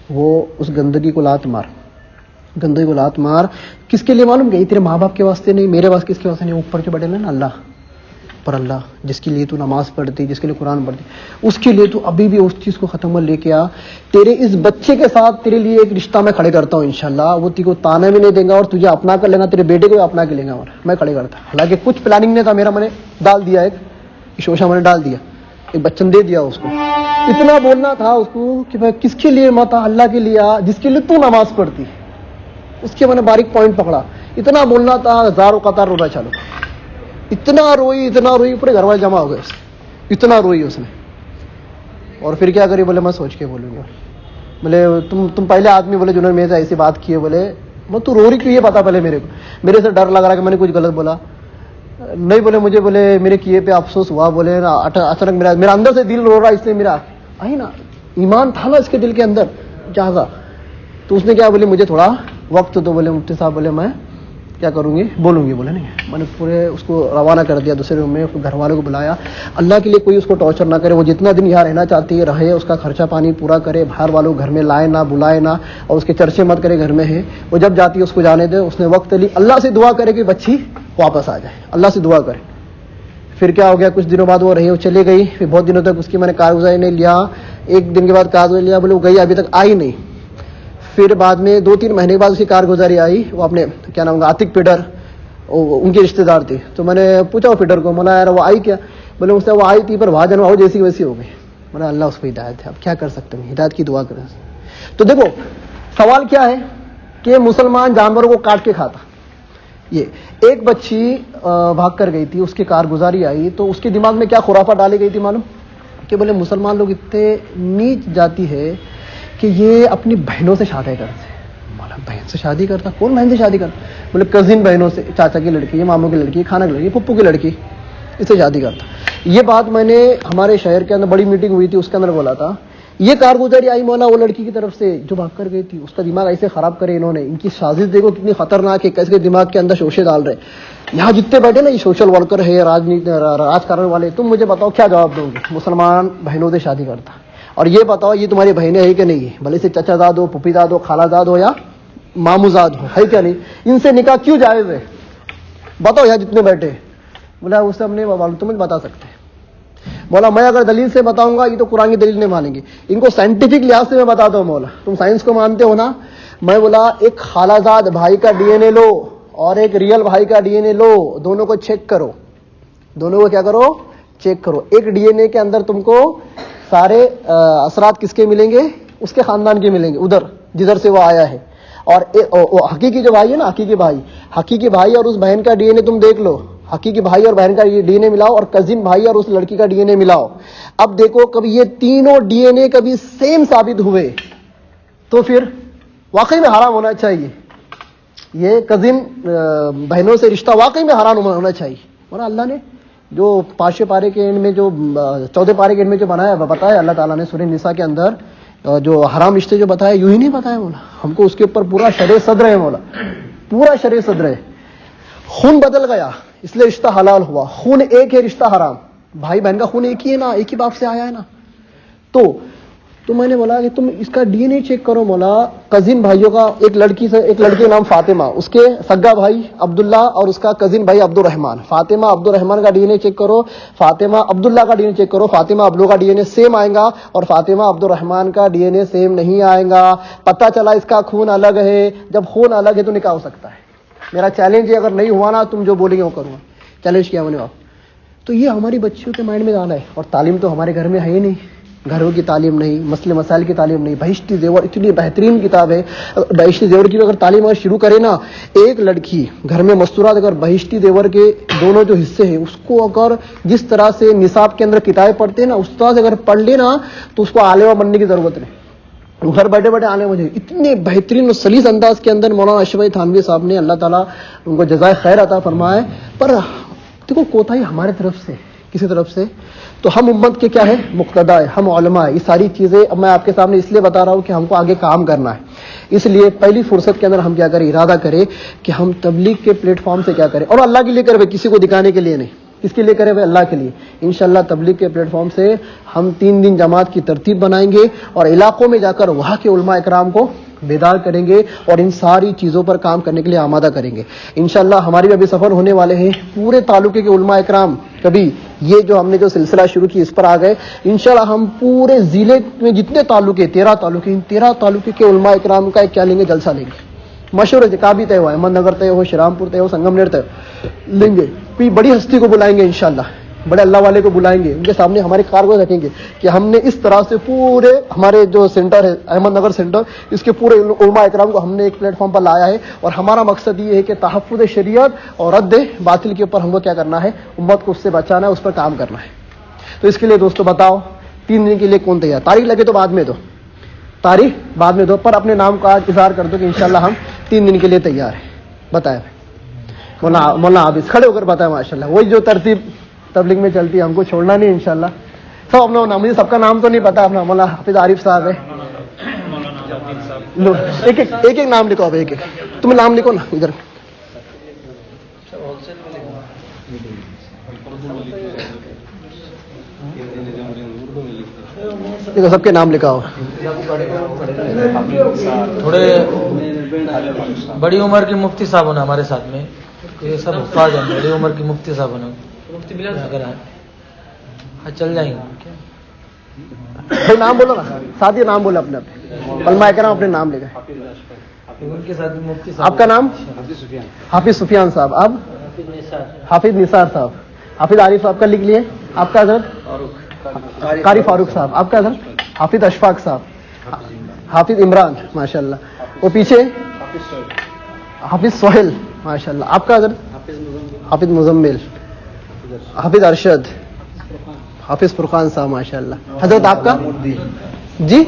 وہ اس گندگی کو لات مار, گندگی کو لات مار. کس کے لیے معلوم؟ کہ تیرے ماں باپ کے واسطے نہیں, میرے واسطے, کس کے واسطے نہیں, اوپر کے بیٹھے نا اللہ پر, اللہ جس کے لیے تو نماز پڑھتی, جس کے لیے قرآن پڑھتی, اس کے لیے تو ابھی بھی اس چیز کو ختم کر لے کے آ. تیرے اس بچے کے ساتھ تیرے لیے ایک رشتہ میں کھڑے کرتا ہوں انشاءاللہ. وہ تجھے کو تانے بھی نہیں دیں گا اور تجھے اپنا کر لینا, تیرے بیٹے کو اپنا کے لیں گا, اور میں کھڑے کرتا. حالانکہ کچھ پلاننگ نہیں تھا میرا, میں نے ڈال دیا, ایک شوشہ میں نے ڈال دیا, ایک بچن دے دیا اس کو. اتنا بولنا تھا اس کو کہ بھائی کس کے لیے مت, اللہ کے لیے, جس کے لیے تو نماز پڑھتی. اس کے میں نے باریک پوائنٹ پکڑا. اتنا بولنا تھا, ہزاروں قطار رونا چالو. اتنا روئی, پورے گھر والے جمع ہو گئے, اتنا روئی اس نے. اور پھر کیا کری؟ بولے میں سوچ کے بولوں گا. بولے تم پہلے آدمی بولے جنہوں نے میرے سے ایسی بات کی ہے. بولے میں تو رو رہی کیوں, یہ پتا پہلے میرے کو, میرے سے ڈر لگ رہا کہ میں نے کچھ غلط بولا نہیں. بولے مجھے, بولے میرے کیے پہ افسوس ہوا. بولے اچانک میرا اندر سے دل رو رہا, اس لیے میرا آئی نا ایمان تھا نا اس کے دل کے اندر جاگا. تو اس نے کیا, بولے مجھے تھوڑا وقت دو. بولے مفتی صاحب, بولے میں کیا کروں گی, بولوں گی. بولے نہیں. میں نے پورے اس کو روانہ کر دیا دوسرے روم میں, گھر والوں کو بلایا. اللہ کے لیے کوئی اس کو ٹارچر نہ کرے, وہ جتنا دن یہاں رہنا چاہتی ہے رہے, اس کا خرچہ پانی پورا کرے, باہر والوں گھر میں لائے نہ, بلائے نہ, اور اس کے چرچے مت کرے گھر میں ہے. وہ جب جاتی ہے اس کو جانے دے. اس نے وقت لی, اللہ سے دعا کرے کہ بچی واپس آ جائے, اللہ سے دعا کرے. پھر کیا ہو گیا, کچھ دنوں بعد وہ رہی, وہ چلی گئی. پھر بہت دنوں تک اس کی میں نے کارگزاری نہیں لیا. ایک دن کے بعد کارگزاری لیا, بولے وہ گئی, ابھی تک آئی نہیں. پھر بعد میں 2-3 مہینے کے بعد اس کی کارگزاری آئی. وہ اپنے کیا نام, عاتق پیڈر, ان کے رشتے دار تھے. تو میں نے پوچھا وہ پیڈر کو, بولا یار وہ آئی کیا؟ بولے اس سے وہ آئی تھی پر وہاں جانا ہو جیسی ویسی ہو گئی. بولا اللہ اس کو ہدایت ہے, اب کیا کر سکتے ہیں, ہدایت کی دعا کریں. تو دیکھو سوال کیا ہے کہ مسلمان جانوروں کو کاٹ کے کھاتا. یہ ایک بچی بھاگ کر گئی تھی, اس کی کارگزاری آئی, تو اس کے دماغ میں کیا خرافات ڈالی گئی تھی معلوم؟ کہ بولے مسلمان لوگ اتنے نیچ جاتی ہے کہ یہ اپنی بہنوں سے شادی کرتے. بہن سے شادی کرتا, کون بہن سے شادی کرتا؟ بولے کزن بہنوں سے، چاچا کی لڑکی، ماموں کی لڑکی، خانہ کی لڑکی، پھپھو کی لڑکی، اس سے شادی کرتا. یہ بات میں نے ہمارے شہر کے اندر بڑی میٹنگ ہوئی تھی، اس کے اندر بولا تھا. یہ کارگزاری آئی مولا وہ لڑکی کی طرف سے جو بھاگ کر گئی تھی، اس کا دماغ ایسے خراب کرے انہوں نے. ان کی سازش دیکھو کتنی خطرناک ہے، کیسے دماغ کے اندر شوشے ڈال رہے. یہاں جتنے بیٹھے نا یہ سوشل ورکر ہے، راجکارن والے، تم مجھے بتاؤ کیا جواب دو گے؟ مسلمان بہنوں سے شادی کرتا اور یہ بتاؤ یہ تمہاری بہنیں ہیں کہ نہیں ہے؟ بھلے سے چچا داد ہو، پھوپھی داد ہو، خالہ داد ہو یا مامو زاد ہو، ہے کیا نہیں؟ ان سے نکاح کیوں جائز ہے بتاؤ یہاں جتنے بیٹھے. بولا اس سے ہم نے تمہیں بتا سکتے. مولا میں اگر دلیل سے بتاؤں گا یہ تو قرآن کی دلیل نہیں مانیں گے. ان کو سائنٹیفک لحاظ سے میں بتاتا ہوں. مولا تم سائنس کو مانتے ہو نا؟ میں بولا ایک خالہ زاد بھائی کا ڈی این اے لو اور ایک ریئل بھائی کا ڈی این اے لو، دونوں کو چیک کرو. دونوں کو کیا کرو؟ چیک کرو. ایک ڈی این اے کے اندر تم کو سارے اثرات کس کے ملیں گے؟ اس کے خاندان کے ملیں گے، ادھر جدھر سے وہ آیا ہے. اور حقیقی جو بھائی ہے نا، حقیقی بھائی اور اس بہن کا ڈی این اے تم دیکھ لو. حقیقی بھائی اور بہن کا ڈی این اے ملاؤ اور کزن بھائی اور اس لڑکی کا ڈی این اے ملاؤ. اب دیکھو کبھی یہ تینوں ڈی این اے کبھی سیم ثابت ہوئے تو پھر واقعی میں حرام ہونا چاہیے. یہ کزن بہنوں سے رشتہ واقعی میں حرام ہونا چاہیے. اور اللہ نے جو 5 پارے کے اینڈ میں جو 14 پارے کے اینڈ میں جو بتایا اللہ تعالیٰ نے سورہ نساء کے اندر جو حرام رشتے جو بتایا، یوں ہی نہیں بتایا مولا. ہم کو اس کے اوپر پورا شرع صدر ہے مولا، پورا شرع صدر ہے. خون بدل گیا اس لیے رشتہ حلال ہوا. خون ایک ہے، رشتہ حرام. بھائی بہن کا خون ایک ہی ہے نا، ایک ہی باپ سے آیا ہے نا. تو میں نے بولا کہ تم اس کا ڈی این اے چیک کرو مولا. کزن بھائیوں کا ایک لڑکی کا نام فاطمہ، اس کے سگا بھائی عبداللہ اور اس کا کزن بھائی عبد الرحمان. فاطمہ عبد الرحمان کا ڈی این اے چیک کرو، فاطمہ عبداللہ کا ڈی این اے چیک کرو. فاطمہ عبداللہ کا ڈی این اے سیم آئے گا اور فاطمہ عبد الرحمان کا ڈی این اے سیم نہیں آئے گا. پتہ چلا اس کا خون الگ ہے. جب خون الگ ہے تو نکاح ہو سکتا ہے. میرا چیلنج ہے، اگر نہیں ہوا نا تم جو بولیں گے وہ کروں گا. چیلنج کیا میں نے آپ. تو یہ ہماری بچیوں کے مائنڈ میں ڈالا ہے. اور تعلیم تو ہمارے گھر میں ہے ہی نہیں. گھروں کی تعلیم نہیں، مسئلے مسائل کی تعلیم نہیں. بہشتی زیور اتنی بہترین کتاب ہے. بہشتی زیور کی اگر تعلیم اگر شروع کرے نا، ایک لڑکی گھر میں مستورات اگر بہشتی زیور کے دونوں جو حصے ہیں اس کو اگر جس طرح سے نصاب کے اندر کتابیں پڑھتے ہیں نا، اس طرح سے اگر پڑھ لے نا تو اس کو عالمہ بننے کی ضرورت نہیں. گھر بیٹھے بیٹھے آنے مجھے اتنے بہترین اور سلیس انداز کے اندر مولانا اشرف علی تھانوی صاحب نے، اللہ تعالیٰ ان کو جزائے خیر عطا فرمائے. پر دیکھو کوتاہی ہمارے طرف سے، کسی طرف سے. تو ہم امت کے کیا ہے؟ مقتدا ہے، ہم علماء ہے. یہ ساری چیزیں اب میں آپ کے سامنے اس لیے بتا رہا ہوں کہ ہم کو آگے کام کرنا ہے. اس لیے پہلی فرصت کے اندر ہم کیا کریں؟ ارادہ کریں کہ ہم تبلیغ کے پلیٹ فارم سے کیا کریں. اور اللہ کے لیے کریں، کسی کو دکھانے کے لیے نہیں. کس کے لیے کرے ہوئے؟ اللہ کے لیے. انشاءاللہ تبلیغ کے پلیٹ فارم سے ہم 3 دن جماعت کی ترتیب بنائیں گے اور علاقوں میں جا کر وہاں کے علماء اکرام کو بیدار کریں گے اور ان ساری چیزوں پر کام کرنے کے لیے آمادہ کریں گے. انشاءاللہ ہمارے بھی ابھی سفر ہونے والے ہیں. پورے تعلقے کے علماء اکرام کبھی یہ جو ہم نے جو سلسلہ شروع کی اس پر آ گئے. انشاءاللہ ہم پورے ضلع میں جتنے تعلقے 13 تعلقے، ان 13 تعلقے کے علماء اکرام کا ایک کیا لیں گے؟ جلسہ لیں گے. مشہور ہے، کابی طے ہو، احمد نگر طے ہو، شرام پور طے ہو، سنگم نیر طے لیں گے. کوئی بڑی ہستی کو بلائیں گے انشاءاللہ، بڑے اللہ والے کو بلائیں گے. ان کے سامنے ہمارے کارگو رکھیں گے کہ ہم نے اس طرح سے پورے ہمارے جو سینٹر ہے احمد نگر سینٹر، اس کے پورے علماء اکرام کو ہم نے ایک پلیٹ فارم پر لایا ہے. اور ہمارا مقصد یہ ہے کہ تحفظ شریعت اور رد باطل کے اوپر ہم کو کیا کرنا ہے؟ امت کو اس سے بچانا ہے، اس پر کام کرنا ہے. تو اس کے لیے دوستو بتاؤ 3 دن کے لیے کون تیار؟ تاریخ لگے تو بعد میں دو، تاریخ بعد میں دو، پر اپنے نام کا اظہار کر دو کہ انشاءاللہ ہم 3 دن کے لیے تیار ہیں. بتائیں مولانا عابد کھڑے ہو کر بتائیں. ماشاءاللہ وہی جو ترتیب تبلیغ میں چلتی ہے، ہم کو چھوڑنا نہیں انشاءاللہ. سب اپنا نام، مجھے سب کا نام تو نہیں پتا. اپنا مولانا حافظ عارف صاحب ہے. لو ایک ایک نام لکھو. اب ایک تم نام لکھو نا ادھر. سب کے نام لکھا ہو. تھوڑے بڑی عمر کے مفتی صاحب ہونا ہمارے ساتھ میں. یہ سب حفاظ ہیں، بڑی عمر کی مفتی صاحب ہونا. اگر چل جائیں گے. نام بولو نا ساتھ ہی، نام بولو اپنے اپنے علماء کرام اپنے نام لے گئے. ان کے ساتھ مفتی صاحب. آپ کا نام؟ حافظ سفیان صاحب. آپ؟ حافظ نثار صاحب. حافظ عارف صاحب کا لکھ لیے. آپ کا حضرت قاری فاروق صاحب. آپ کا حضرت حافظ اشفاق صاحب. حافظ عمران ماشاءاللہ. وہ پیچھے حافظ سہیل ماشاءاللہ. آپ کا حضرت حافظ مزمل. حافظ ارشد. حافظ فرقان صاحب ماشاءاللہ. حضرت آپ کا؟ جی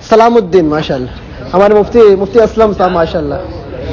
سلام الدین ماشاءاللہ. ہمارے مفتی اسلم صاحب ماشاءاللہ.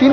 3